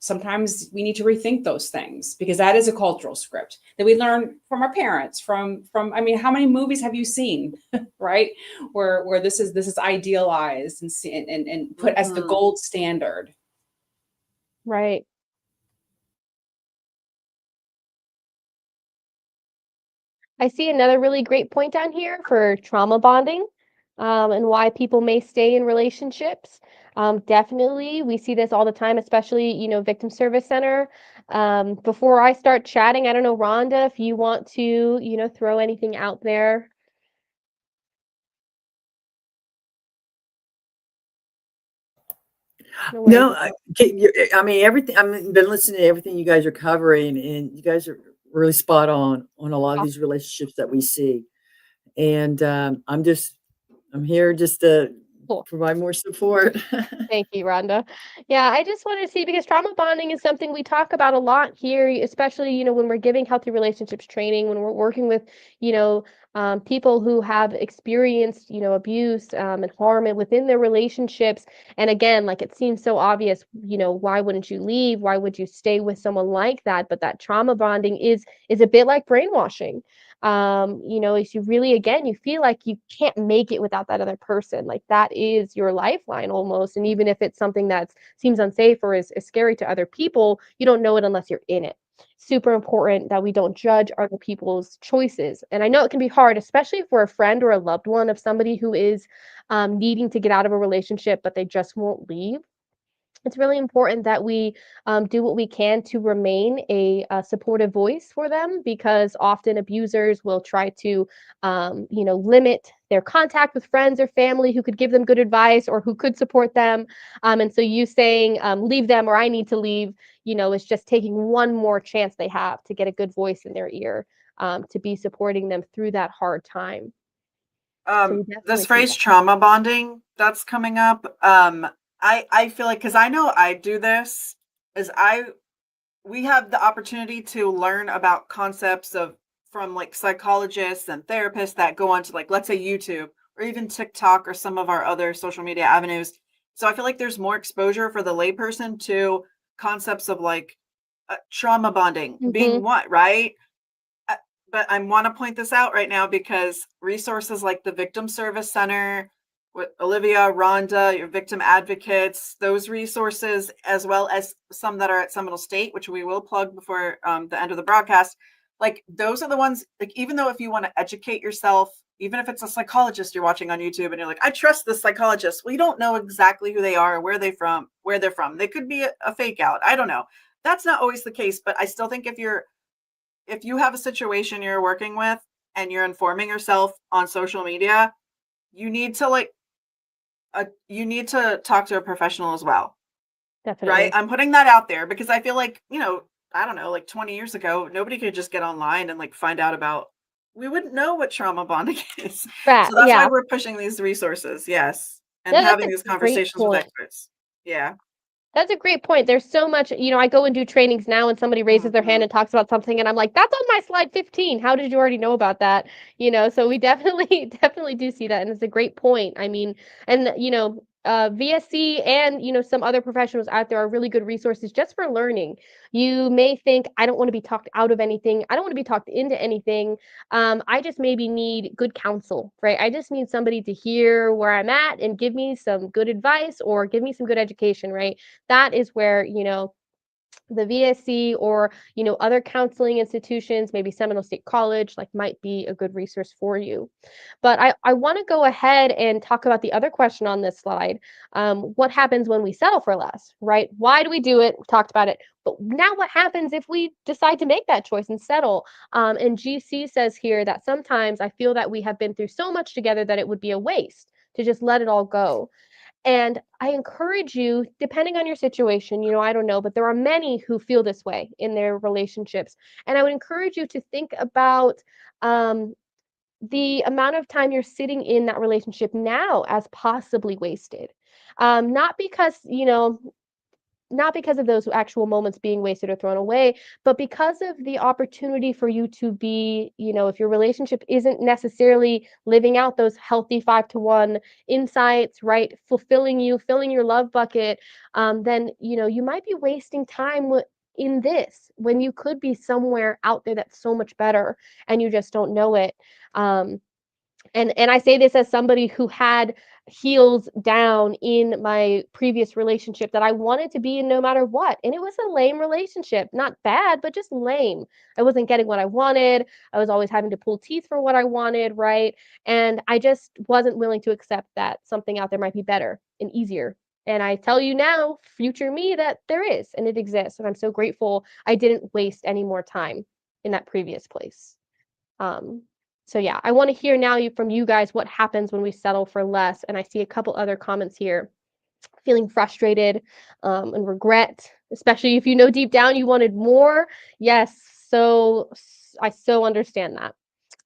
sometimes we need to rethink those things because that is a cultural script that we learn from our parents, from I mean, how many movies have you seen, right? Where this is idealized and put as the Mhm. gold standard. Right. I see another really great point down here for trauma bonding, and why people may stay in relationships. Definitely, we see this all the time, especially, Victim Service Center. Before I start chatting, I don't know, Rhonda, if you want to, throw anything out there. No worries. No, I mean, everything. Been listening to everything you guys are covering, and you guys are really spot on a lot of these relationships that we see. And I'm here just to Cool. provide more support. Thank you, Rhonda. Yeah, I just wanted to see because trauma bonding is something we talk about a lot here, especially, when we're giving healthy relationships training, when we're working with, people who have experienced, abuse, and harm within their relationships. And again, like it seems so obvious, why wouldn't you leave? Why would you stay with someone like that? But that trauma bonding is a bit like brainwashing. Is you really, again, you feel like you can't make it without that other person, like that is your lifeline almost. And even if it's something that seems unsafe or is scary to other people, you don't know it unless you're in it. Super important that we don't judge other people's choices. And I know it can be hard, especially if we're a friend or a loved one of somebody who is needing to get out of a relationship but they just won't leave. It's really important that we do what we can to remain a supportive voice for them, because often abusers will try to, limit their contact with friends or family who could give them good advice or who could support them. And so you saying, leave them or I need to leave, is just taking one more chance they have to get a good voice in their ear, to be supporting them through that hard time. So we This definitely see phrase that. trauma bonding that's coming up, I feel like because I know I do this, is I we have the opportunity to learn about concepts of from like psychologists and therapists that go on to like let's say YouTube or even TikTok or some of our other social media avenues. So I feel like there's more exposure for the layperson to concepts of like trauma bonding being Hmm. what, right? Uh, but I want to point this out right now because resources like the Victim Service Center with Olivia, Rhonda, your victim advocates, those resources, as well as some that are at Seminole State, which we will plug before the end of the broadcast. Like those are the ones, like, even though if you want to educate yourself, even if it's a psychologist you're watching on YouTube and you're like, I trust this psychologist. Well, you don't know exactly who they are or where they're from. They could be a fake out. I don't know. That's not always the case, but I still think if you have a situation you're working with and you're informing yourself on social media, you need to you need to talk to a professional as well, right? Definitely. I'm putting that out there because I feel like, I don't know, like 20 years ago, nobody could just get online and like find out about we wouldn't know what trauma bonding is. Right. So that's why Yeah. we're pushing these resources, yes, and No, that's having a these great conversations with point. experts. Yeah. That's a great point. There's so much, I go and do trainings now and somebody raises their hand Mhm. and talks about something and I'm like, that's on my slide 15. How did you already know about that? So we definitely definitely do see that, and it's a great point. I mean, and VSC and some other professionals out there are really good resources just for learning. You may think, I don't want to be talked out of anything. I don't want to be talked into anything. I just maybe need good counsel, right? I just need somebody to hear where I'm at and give me some good advice or give me some good education, right? That is where, the VSC or, other counseling institutions, maybe Seminole State College, like might be a good resource for you. But I want to go ahead and talk about the other question on this slide. What happens when we settle for less, right? Why do we do it? We talked about it. But now what happens if we decide to make that choice and settle? And GC says here that sometimes I feel that we have been through so much together that it would be a waste to just let it all go. And I encourage you, depending on your situation, I don't know, but there are many who feel this way in their relationships. And I would encourage you to think about the amount of time you're sitting in that relationship now as possibly wasted. Not because, not because of those actual moments being wasted or thrown away, but because of the opportunity for you to be, if your relationship isn't necessarily living out those healthy 5-to-1 insights, right? Fulfilling you, filling your love bucket, then, you might be wasting time in this when you could be somewhere out there that's so much better and you just don't know it. And I say this as somebody who had heels down in my previous relationship that I wanted to be in no matter what. And it was a lame relationship, not bad, but just lame. I wasn't getting what I wanted. I was always having to pull teeth for what I wanted, right? And I just wasn't willing to accept that something out there might be better and easier. And I tell you now, future me, that there is and it exists. And I'm so grateful I didn't waste any more time in that previous place. So yeah, I want to hear now from you guys what happens when we settle for less. And I see a couple other comments here. Feeling frustrated and regret, especially if you know deep down you wanted more. Yes, so I so understand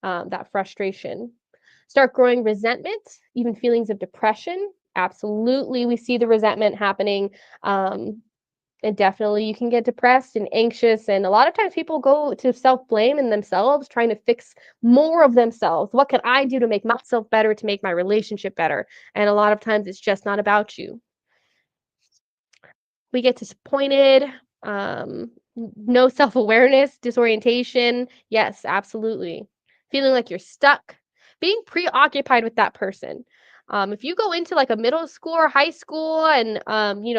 that frustration. Start growing resentment, even feelings of depression. Absolutely, we see the resentment happening. And definitely you can get depressed and anxious. And a lot of times people go to self-blame in themselves, trying to fix more of themselves. What can I do to make myself better, to make my relationship better? And a lot of times it's just not about you. We get disappointed, no self-awareness, disorientation. Yes, absolutely. Feeling like you're stuck, being preoccupied with that person. If you go into like a middle school or high school and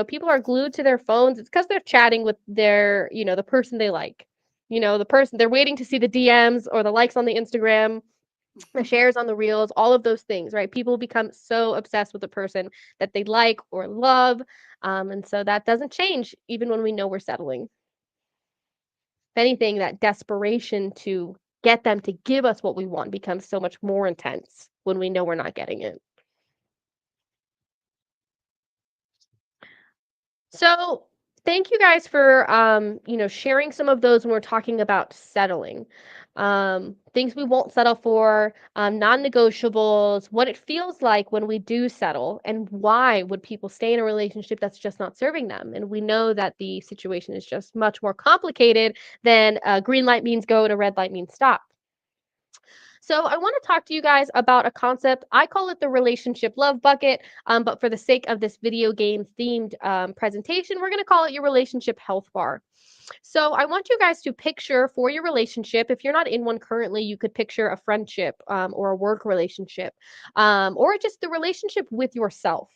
people are glued to their phones, it's because they're chatting with their, the person they like. The person they're waiting to see the DMs or the likes on the Instagram, the shares on the reels, all of those things, right? People become so obsessed with the person that they like or love. And so that doesn't change even when we know we're settling. If anything, that desperation to get them to give us what we want becomes so much more intense when we know we're not getting it. So thank you guys for sharing some of those when we're talking about settling. Things we won't settle for, non-negotiables, what it feels like when we do settle, and why would people stay in a relationship that's just not serving them. And we know that the situation is just much more complicated than green light means go and a red light means stop. So I want to talk to you guys about a concept. I call it the relationship love bucket, but for the sake of this video game themed presentation, we're going to call it your relationship health bar. So I want you guys to picture for your relationship, if you're not in one currently, you could picture a friendship or a work relationship or just the relationship with yourself.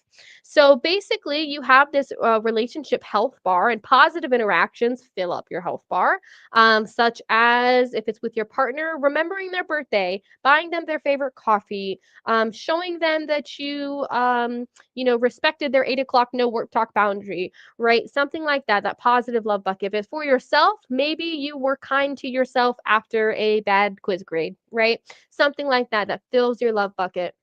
So basically, you have this relationship health bar, and positive interactions fill up your health bar, such as if it's with your partner, remembering their birthday, buying them their favorite coffee, showing them that you, respected their 8 o'clock no work talk boundary, right? Something like that, that positive love bucket. If it's for yourself, maybe you were kind to yourself after a bad quiz grade, right? Something like that, that fills your love bucket.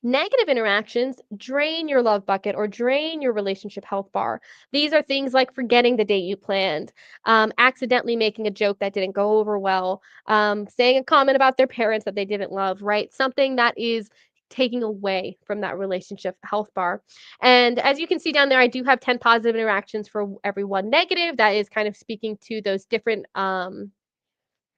Negative interactions drain your love bucket or drain your relationship health bar. These are things like forgetting the date you planned, accidentally making a joke that didn't go over well, saying a comment about their parents that they didn't love, right? Something that is taking away from that relationship health bar. And as you can see down there, I do have 10 positive interactions for every one negative. That is kind of speaking to those different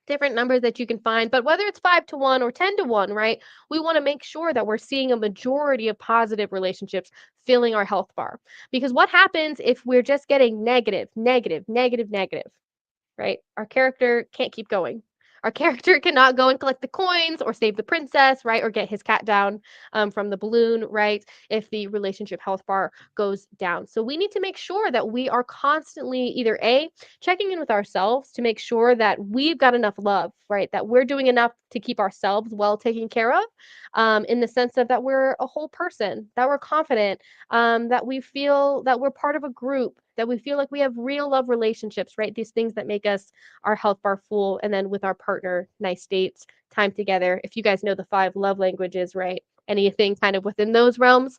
numbers that you can find. But whether it's 5-to-1 or 10-to-1, right? We want to make sure that we're seeing a majority of positive relationships filling our health bar. Because what happens if we're just getting negative, negative, negative, negative, right? Our character can't keep going. Our character cannot go and collect the coins or save the princess, right? Or get his cat down from the balloon, right? If the relationship health bar goes down. So we need to make sure that we are constantly either A, checking in with ourselves to make sure that we've got enough love, right? That we're doing enough to keep ourselves well taken care of, in the sense of that we're a whole person, that we're confident, that we feel that we're part of a group, that we feel like we have real love relationships, right? These things that make us our health bar full. And then with our partner, nice dates, time together. If you guys know the 5 love languages, right? Anything kind of within those realms.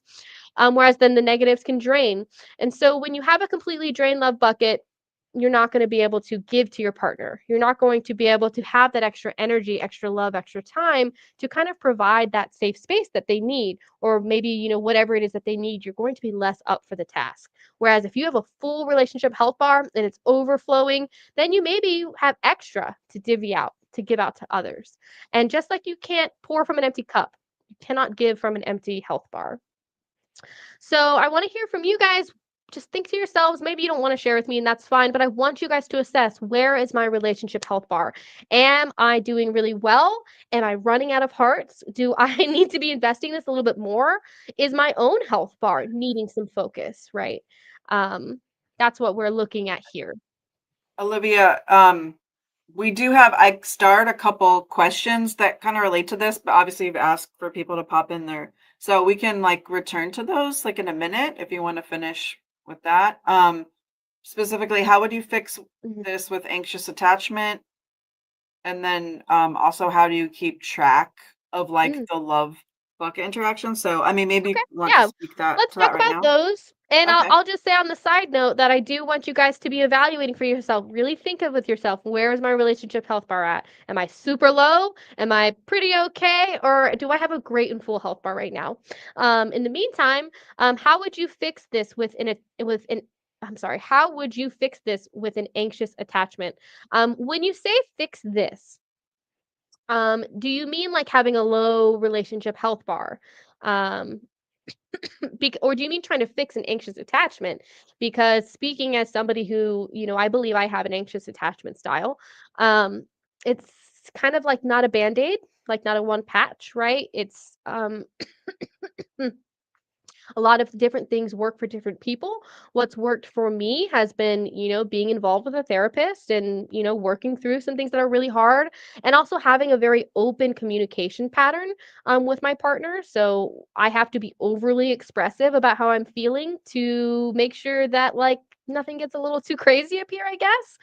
Whereas then the negatives can drain. And so when you have a completely drained love bucket, you're not going to be able to give to your partner. You're not going to be able to have that extra energy, extra love, extra time to kind of provide that safe space that they need, or maybe, whatever it is that they need, you're going to be less up for the task. Whereas if you have a full relationship health bar and it's overflowing, then you maybe have extra to divvy out, to give out to others. And just like you can't pour from an empty cup, you cannot give from an empty health bar. So I want to hear from you guys. Just think to yourselves, maybe you don't want to share with me, and that's fine, but I want you guys to assess, where is my relationship health bar? Am I doing really well? Am I running out of hearts? Do I need to be investing this a little bit more? Is my own health bar needing some focus, right? Um, that's what we're looking at here. Olivia, we do have, I starred a couple questions that kind of relate to this, but obviously you've asked for people to pop in there. So we can return to those in a minute if you want to finish with that. Specifically, how would you fix Mhm. this with anxious attachment? And then also, how do you keep track of Mm. the love bucket interaction? So I mean, maybe Okay, you want to yeah. speak to Let's that talk right about now. those. And I'll, Okay. I'll just say on the side note that I do want you guys to be evaluating for yourself. Really think of with yourself, where is my relationship health bar at? Am I super low? Am I pretty okay? Or do I have a great and full health bar right now? In the meantime, how would you fix this how would you fix this with an anxious attachment? When you say fix this, do you mean like having a low relationship health bar? Um, or do you mean trying to fix an anxious attachment? Because speaking as somebody who, I believe I have an anxious attachment style, um, it's kind of like not a band-aid, like not a one patch, right? It's a lot of different things work for different people. What's worked for me has been, being involved with a therapist and, working through some things that are really hard, and also having a very open communication pattern with my partner. So I have to be overly expressive about how I'm feeling to make sure that nothing gets a little too crazy up here, I guess.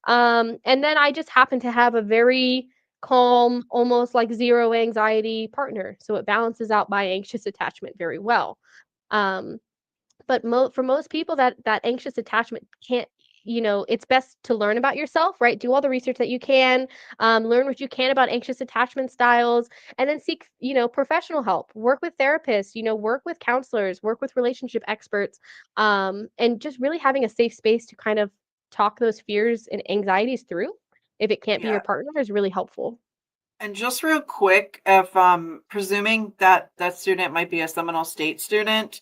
And then I just happen to have a very calm, almost like zero anxiety partner. So it balances out my anxious attachment very well. Um, but for most people, that anxious attachment can't, it's best to learn about yourself, right? Do all the research that you can, learn what you can about anxious attachment styles, and then seek, professional help. Work with therapists, work with counselors, work with relationship experts, and just really having a safe space to kind of talk those fears and anxieties through. If it can't be Yeah. your partner, is really helpful. And just real quick, if presuming that that student might be a Seminole State student,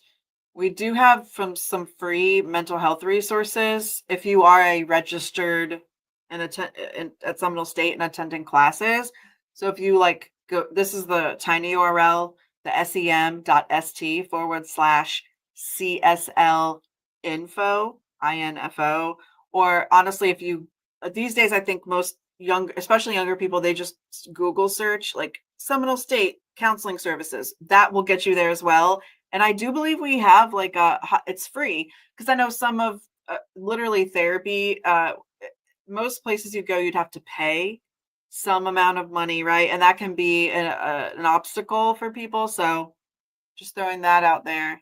we do have some free mental health resources if you are a registered and at Seminole State and attending classes. So if you go, this is the tiny URL, the sem.st/CSL info. Or honestly, if you these days, I think most especially younger people, they just Google search Seminole State counseling services. That will get you there as well. And I do believe we have it's free, because I know some of literally therapy, most places you go, you'd have to pay some amount of money, right? And that can be an obstacle for people. So just throwing that out there.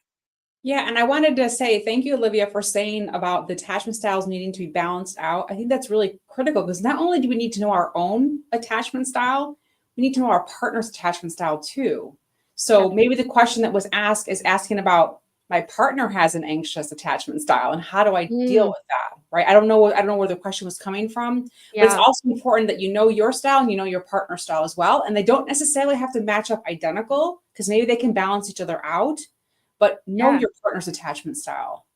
Yeah, and I wanted to say thank you, Olivia, for saying about the attachment styles needing to be balanced out. I think that's really critical, because not only do we need to know our own attachment style, we need to know our partner's attachment style too. So Yeah. maybe the question that was asked is asking about, my partner has an anxious attachment style, and how do I deal with that? Right? I don't know where the question was coming from, but it's Yeah. also important that you know your style and you know your partner's style as well. And they don't necessarily have to match up identical, because maybe they can balance each other out, but know Yeah. your partner's attachment style.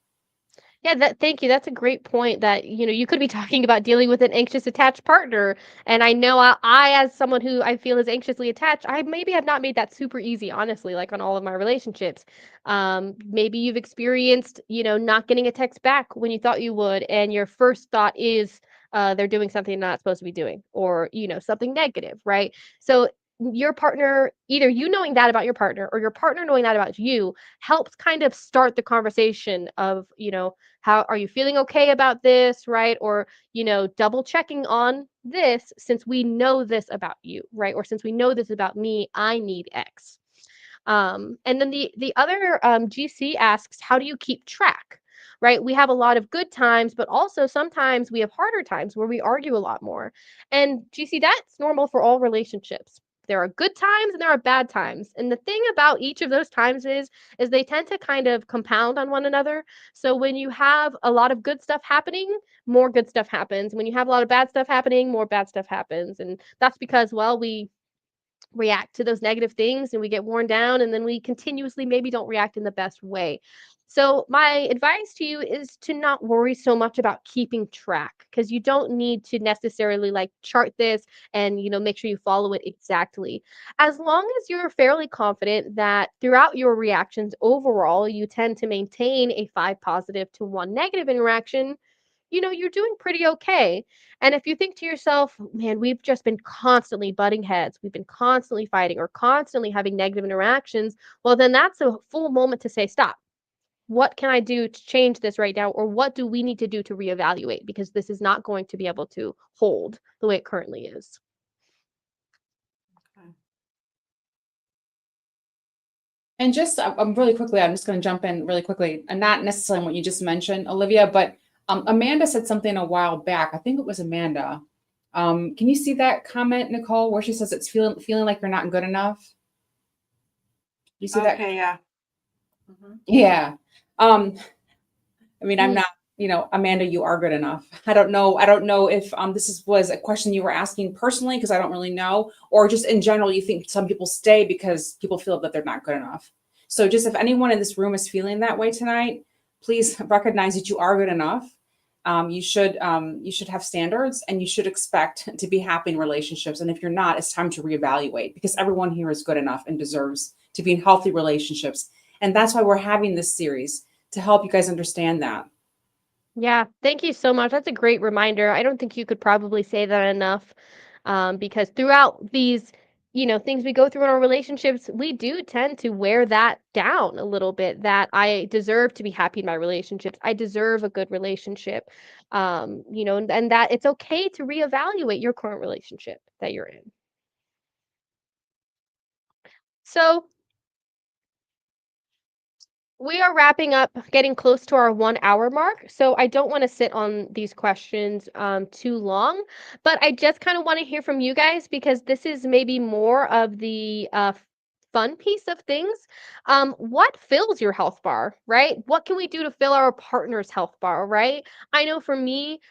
Yeah, thank you. That's a great point that, you could be talking about dealing with an anxious attached partner. And I know as someone who I feel is anxiously attached, I maybe have not made that super easy, honestly, like on all of my relationships. Maybe you've experienced, not getting a text back when you thought you would, and your first thought is they're doing something they're not supposed to be doing, or, something negative, right? So your partner, either you knowing that about your partner or your partner knowing that about you, helps kind of start the conversation of, how are you feeling okay about this, right? Or, double checking on this, since we know this about you, right? Or since we know this about me, I need X. And then the other GC asks, how do you keep track? Right? We have a lot of good times, but also sometimes we have harder times where we argue a lot more. And GC, that's normal for all relationships. There are good times and there are bad times. And the thing about each of those times is they tend to kind of compound on one another. So when you have a lot of good stuff happening, more good stuff happens. When you have a lot of bad stuff happening, more bad stuff happens. And that's because, well, we react to those negative things and we get worn down, and then we continuously maybe don't react in the best way. So my advice to you is to not worry so much about keeping track, because you don't need to necessarily like chart this and make sure you follow it exactly. As long as you're fairly confident that throughout your reactions overall you tend to maintain a 5 positive to 1 negative interaction, you're doing pretty okay. And if you think to yourself, man, we've just been constantly butting heads, we've been constantly fighting or constantly having negative interactions, well, then that's a full moment to say, stop. What can I do to change this right now? Or what do we need to do to reevaluate? Because this is not going to be able to hold the way it currently is. And just really quickly, I'm just going to jump in really quickly, and not necessarily on what you just mentioned, Olivia, but Amanda said something a while back. I think it was Amanda. Can you see that comment, Nicole, where she says it's feeling like you're not good enough? You see that? Okay, yeah. Mhm. Yeah. I mean, I'm not, Amanda, you are good enough. I don't know if was a question you were asking personally, because I don't really know, or just in general, you think some people stay because people feel that they're not good enough. So just if anyone in this room is feeling that way tonight, please recognize that you are good enough. You should have standards, and you should expect to be happy in relationships. And if you're not, it's time to reevaluate, because everyone here is good enough and deserves to be in healthy relationships. And that's why we're having this series, to help you guys understand that. Yeah, thank you so much. That's a great reminder. I don't think you could probably say that enough, because throughout these, things we go through in our relationships, we do tend to wear that down a little bit, that I deserve to be happy in my relationships. I deserve a good relationship, and that it's okay to reevaluate your current relationship that you're in. So we are wrapping up, getting close to our 1 hour mark. So I don't want to sit on these questions too long, but I just kind of want to hear from you guys, because this is maybe more of the fun piece of things. What fills your health bar, right? What can we do to fill our partner's health bar, right? I know for me,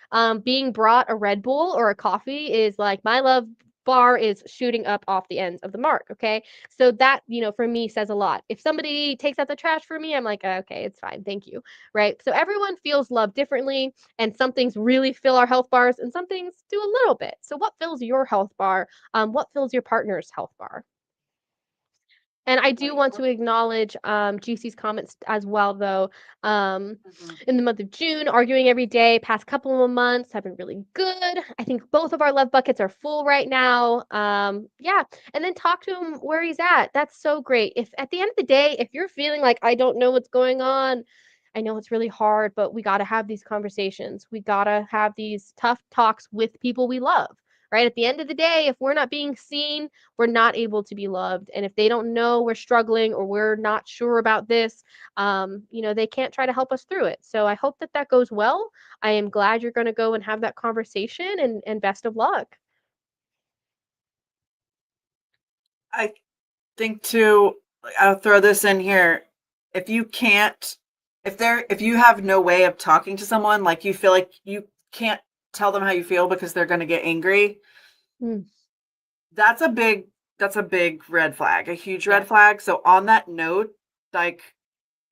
being brought a Red Bull or a coffee is like my love bar is shooting up off the ends of the mark. Okay. So that, for me says a lot. If somebody takes out the trash for me, I'm like, okay, it's fine. Thank you. Right. So everyone feels love differently, and some things really fill our health bars and some things do a little bit. So what fills your health bar? What fills your partner's health bar? And I do want to acknowledge GC's comments as well, though. In the month of June, arguing every day, past couple of months have been really good. I think both of our love buckets are full right now. Yeah. And then talk to him where he's at. That's so great. If at the end of the day, if you're feeling like, I don't know what's going on, I know it's really hard, but we got to have these conversations. We got to have these tough talks with people we love. Right. At the end of the day, if we're not being seen, we're not able to be loved. And if they don't know we're struggling or we're not sure about this, they can't try to help us through it. So I hope that that goes well. I am glad you're going to go and have that conversation, and best of luck. I think too, I'll throw this in here. If you can't, if you have no way of talking to someone, like you feel like you can't tell them how you feel because they're going to get angry, Mm. that's a big red flag, a huge red flag. So on that note, like,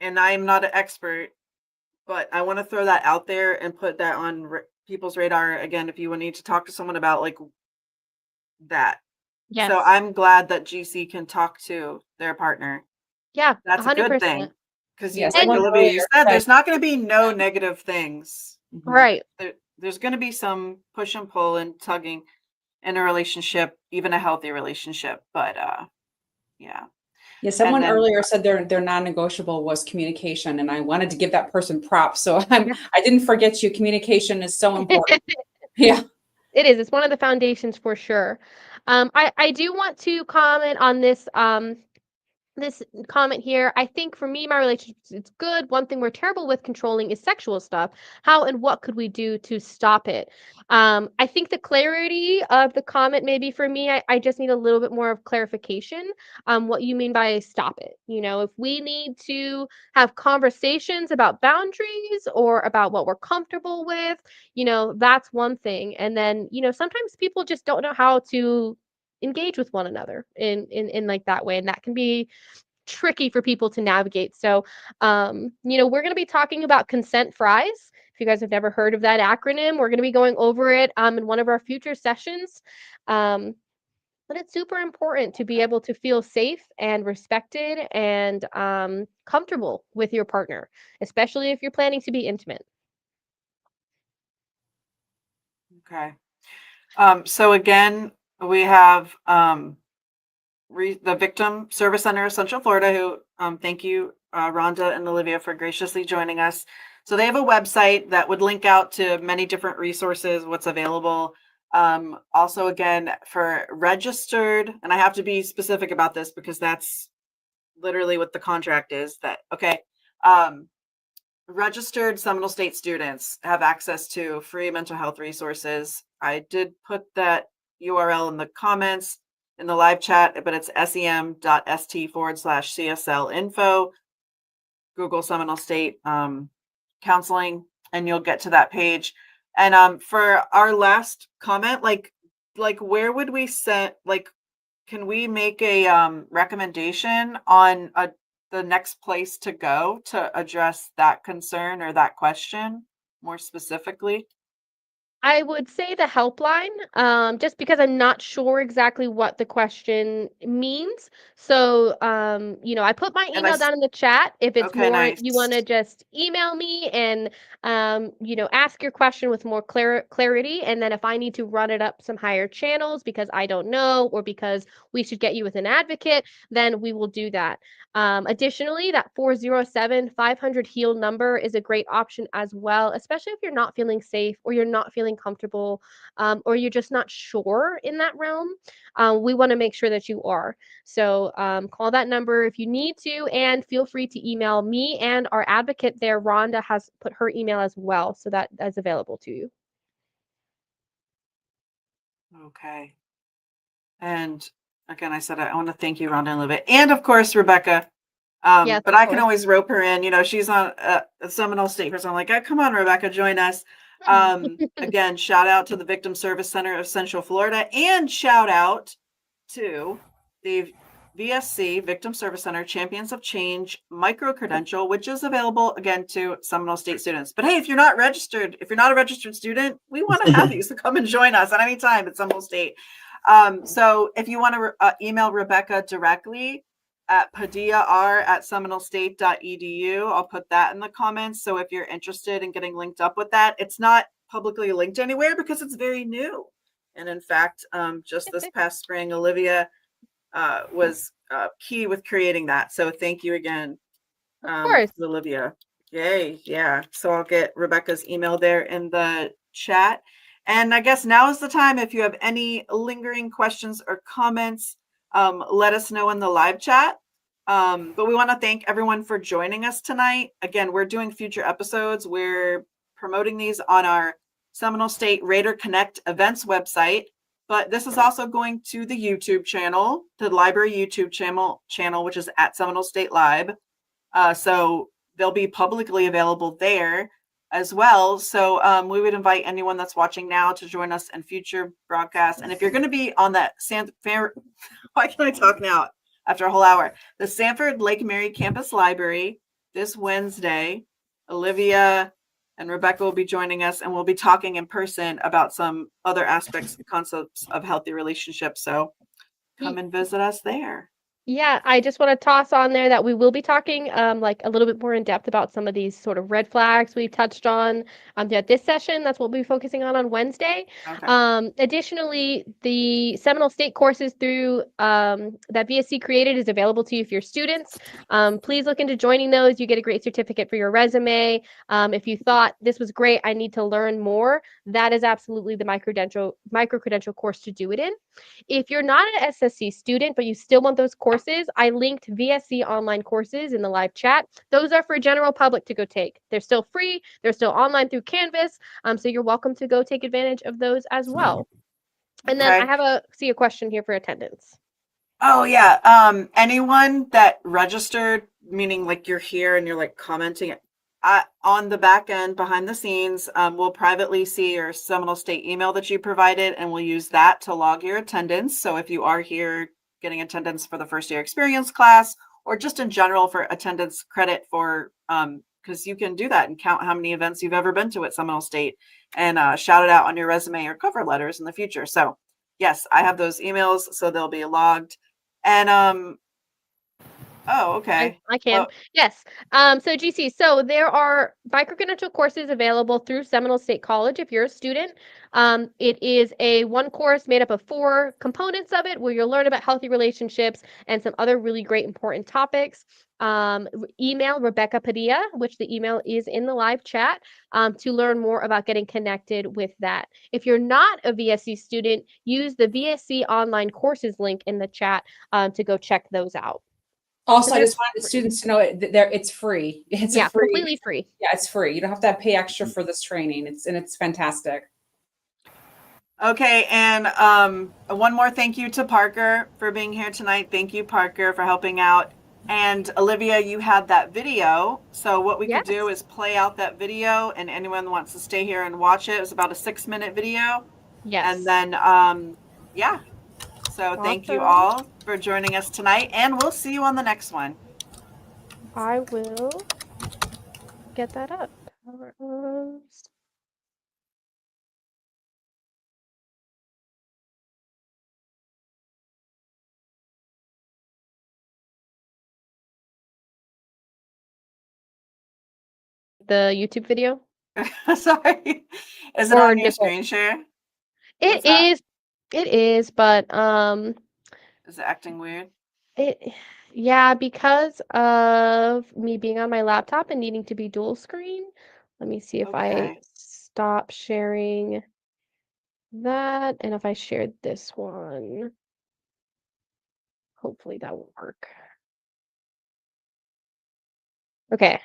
and I'm not an expert, but I want to throw that out there and put that on people's radar again if you would need to talk to someone about like that. Yes. So I'm glad that GC can talk to their partner. Yeah, That's a good 100%. thing. Because Yes, like And- Olivia, you earlier said, said- there's not going to be no negative things. Right. There's going to be some push and pull and tugging in a relationship, even a healthy relationship. But yeah. Yeah, someone then- earlier said their non-negotiable was communication, and I wanted to give that person props. So I didn't forget you. Communication is so important. Yeah. It is. It's one of the foundations for sure. I do want to comment on this this comment here. I think for me, my relationship, it's good. One thing we're terrible with controlling is sexual stuff. How and what could we do to stop it? I think the clarity of the comment, maybe for me, I just need a little bit more of clarification. What you mean by stop it? You know, if we need to have conversations about boundaries or about what we're comfortable with, you know, that's one thing. And then, you know, sometimes people just don't know how to engage with one another in like that way, and that can be tricky for people to navigate. So you know, we're going to be talking about consent fries. If you guys have never heard of that acronym, we're going to be going over it in one of our future sessions. But it's super important to be able to feel safe and respected and comfortable with your partner, especially if you're planning to be intimate. Okay. So again, we have the Victim Service Center of Central Florida, who thank you, Rhonda and Olivia, for graciously joining us. So they have a website that would link out to many different resources, what's available. Also, again, for registered, and I have to be specific about this because that's literally what the contract is. Registered Seminole State students have access to free mental health resources. I did put that URL in the comments in the live chat, but it's sem.st/CSL info. Google Seminole State counseling, and you'll get to that page. And for our last comment, like where would we set, like, can we make a recommendation on the next place to go to address that concern or that question more specifically? I would say the helpline, just because I'm not sure exactly what the question means. So, you know, I put my And I email s- down in the chat. If it's Okay, more, you want to nice. just email me and, you know, ask your question with more clarity. And then if I need to run it up some higher channels because I don't know, or because we should get you with an advocate, then we will do that. Additionally, that 407-500 HEAL number is a great option as well, especially if you're not feeling safe or you're not feeling comfortable, or you're just not sure in that realm. We want to make sure that you are. So call that number if you need to, and feel free to email me and our advocate there. Rhonda has put her email as well, so that is available to you. Okay. And again, I said I want to thank you, Rhonda and Olivia, and of course Rebecca. Yes, But of I can course. always rope her in. You know, she's on a Seminole State person. I'm like, oh, come on, Rebecca, join us. Again, shout out to the Victim Service Center of Central Florida, and shout out to the VSC Victim Service Center Champions of Change micro credential, which is available again to Seminole State students. But hey, if you're not registered, if you're not a registered student, we want to have you. So come and join us at any time at Seminole State. So if you want to email Rebecca directly at padillar@seminolestate.edu, I'll put that in the comments. So if you're interested in getting linked up with that, it's not publicly linked anywhere because it's very new. And in fact, just this past spring, Olivia was key with creating that. So thank you again, Of course. Olivia. Yay. Yeah. So I'll get Rebecca's email there in the chat. And I guess now is the time. If you have any lingering questions or comments, let us know in the live chat. But we want to thank everyone for joining us tonight. Again, we're doing future episodes. We're promoting these on our Seminole State Raider Connect events website. But this is also going to the YouTube channel, the library YouTube channel, which is at Seminole State Lib. So they'll be publicly available there as well. So we would invite anyone that's watching now to join us in future broadcasts. And if you're going to be on that why can I talk now after a whole hour? The Sanford Lake Mary Campus Library this Wednesday, Olivia and Rebecca will be joining us, and we'll be talking in person about some other aspects and concepts of healthy relationships. So come and visit us there. Yeah, I just want to toss on there that we will be talking like a little bit more in depth about some of these sort of red flags we've touched on throughout this session. That's what we'll be focusing on Wednesday. Okay. Additionally, the Seminole State courses through that VSC created is available to you if you're students. Please look into joining those. You get a great certificate for your resume. If you thought this was great, I need to learn more, that is absolutely the micro-credential course to do it in. If you're not an SSC student, but you still want those courses, I linked VSC online courses in the live chat. Those are for general public to go take. They're still free. They're still online through Canvas. So you're welcome to go take advantage of those as well. And then I have a question here for attendance. Oh yeah. Anyone that registered, meaning like you're here and you're like commenting on the back end behind the scenes, we'll privately see your Seminole State email that you provided, and we'll use that to log your attendance. So if you are here getting attendance for the first year experience class, or just in general for attendance credit for, because you can do that and count how many events you've ever been to at Seminole State and shout it out on your resume or cover letters in the future. So yes, I have those emails, so they'll be logged. And oh, okay. I can. Well, yes. So GC, so there are micro-credential courses available through Seminole State College if you're a student. It is a one course made up of 4 components of it, where you'll learn about healthy relationships and some other really great important topics. Email Rebecca Padilla, which the email is in the live chat, to learn more about getting connected with that. If you're not a VSC student, use the VSC online courses link in the chat to go check those out. Also, I just wanted students to know it's free. It's free. Completely free. Yeah, it's free. You don't have to pay extra for this training. It's fantastic. Okay, and one more thank you to Parker for being here tonight. Thank you, Parker, for helping out. And Olivia, you had that video. So what we could do is play out that video, and anyone wants to stay here and watch it. It was about a 6-minute video. Yes. And then, yeah. So thank you all for joining us tonight, and we'll see you on the next one. I will get that up. The YouTube video? Sorry. Is it on your screen share? It is, but is it acting weird? Yeah, because of me being on my laptop and needing to be dual screen. Let me see if I stop sharing that, and if I shared this one. Hopefully that will work. Okay.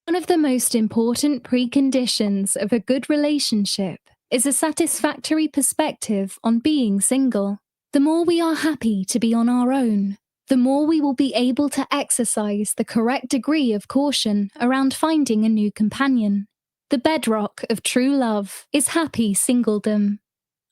One of the most important preconditions of a good relationship is a satisfactory perspective on being single. The more we are happy to be on our own, the more we will be able to exercise the correct degree of caution around finding a new companion. The bedrock of true love is happy singledom.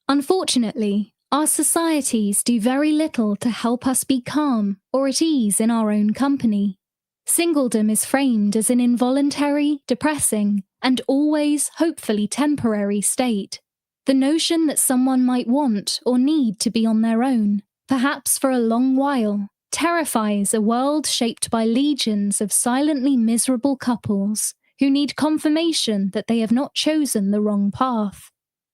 Unfortunately, our societies do very little to help us be calm or at ease in our own company. Singledom is framed as an involuntary, depressing, and always hopefully temporary state. The notion that someone might want or need to be on their own, perhaps for a long while, terrifies a world shaped by legions of silently miserable couples who need confirmation that they have not chosen the wrong path.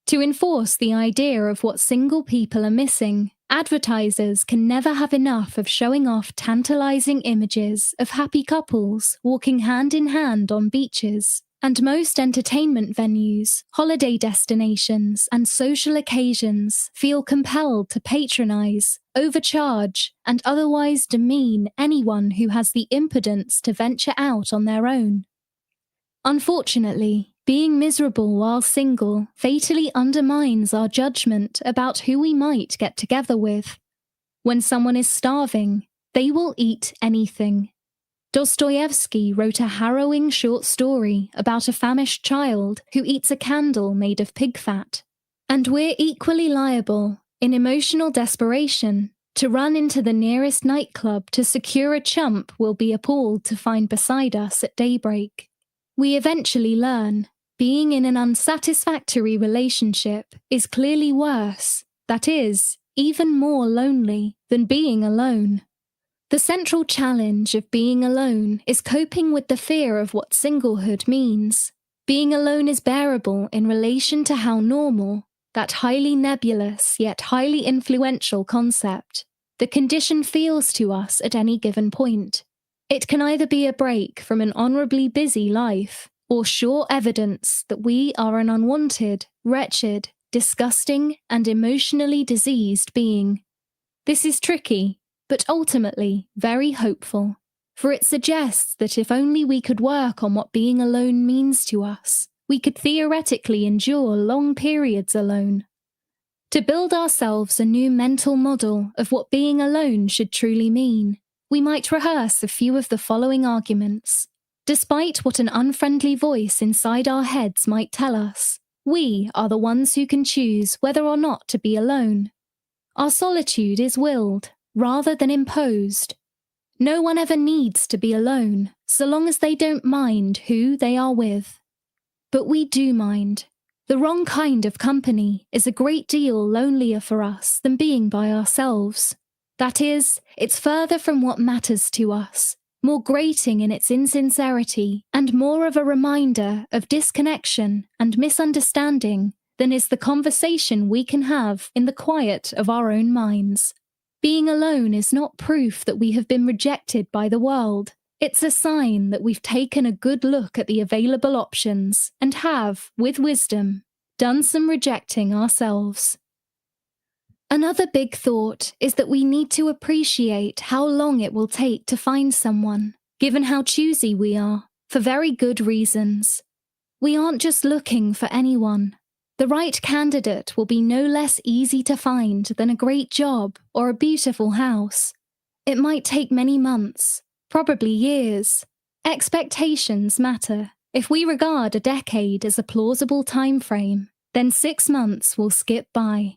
To enforce the idea of what single people are missing, advertisers can never have enough of showing off tantalizing images of happy couples walking hand in hand on beaches. And most entertainment venues, holiday destinations, and social occasions feel compelled to patronize, overcharge, and otherwise demean anyone who has the impudence to venture out on their own. Unfortunately, being miserable while single fatally undermines our judgment about who we might get together with. When someone is starving, they will eat anything. Dostoevsky wrote a harrowing short story about a famished child who eats a candle made of pig fat. And we're equally liable, in emotional desperation, To run into the nearest nightclub to secure a chump we'll be appalled to find beside us at daybreak. We eventually learn being in an unsatisfactory relationship is clearly worse, that is, even more lonely than being alone. The central challenge of being alone is coping with the fear of what singlehood means. Being alone is bearable in relation to how normal, that highly nebulous yet highly influential concept, the condition feels to us at any given point. It can either be a break from an honorably busy life, or sure evidence that we are an unwanted, wretched, disgusting, and emotionally diseased being. This is tricky, but ultimately very hopeful, for it suggests that if only we could work on what being alone means to us, we could theoretically endure long periods alone. To build ourselves a new mental model of what being alone should truly mean, we might rehearse a few of the following arguments. Despite what an unfriendly voice inside our heads might tell us, we are the ones who can choose whether or not to be alone. Our solitude is willed, rather than imposed. No one ever needs to be alone, so long as they don't mind who they are with. But we do mind. The wrong kind of company is a great deal lonelier for us than being by ourselves. That is, it's further from what matters to us, more grating in its insincerity, and more of a reminder of disconnection and misunderstanding than is the conversation we can have in the quiet of our own minds. Being alone is not proof that we have been rejected by the world. It's a sign that we've taken a good look at the available options and have, with wisdom, done some rejecting ourselves. Another big thought is that we need to appreciate how long it will take to find someone, given how choosy we are, for very good reasons. We aren't just looking for anyone. The right candidate will be no less easy to find than a great job or a beautiful house. It might take many months, probably years. Expectations matter. If we regard a decade as a plausible time frame, then 6 months will skip by.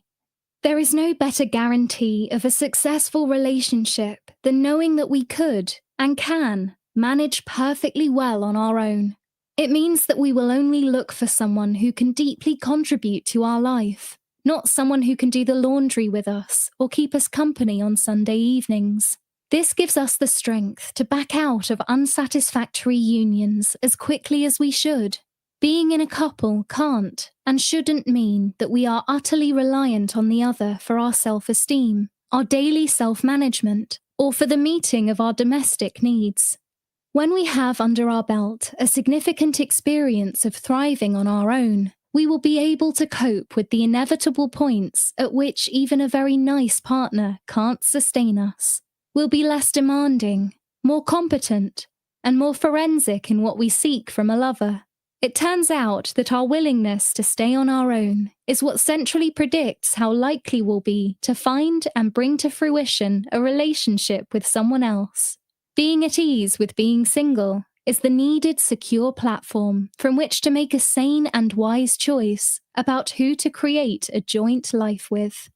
There is no better guarantee of a successful relationship than knowing that we could and can manage perfectly well on our own. It means that we will only look for someone who can deeply contribute to our life, not someone who can do the laundry with us or keep us company on Sunday evenings. This gives us the strength to back out of unsatisfactory unions as quickly as we should. Being in a couple can't and shouldn't mean that we are utterly reliant on the other for our self-esteem, our daily self-management, or for the meeting of our domestic needs. When we have under our belt a significant experience of thriving on our own, we will be able to cope with the inevitable points at which even a very nice partner can't sustain us. We'll be less demanding, more competent, and more forensic in what we seek from a lover. It turns out that our willingness to stay on our own is what centrally predicts how likely we'll be to find and bring to fruition a relationship with someone else. Being at ease with being single is the needed secure platform from which to make a sane and wise choice about who to create a joint life with.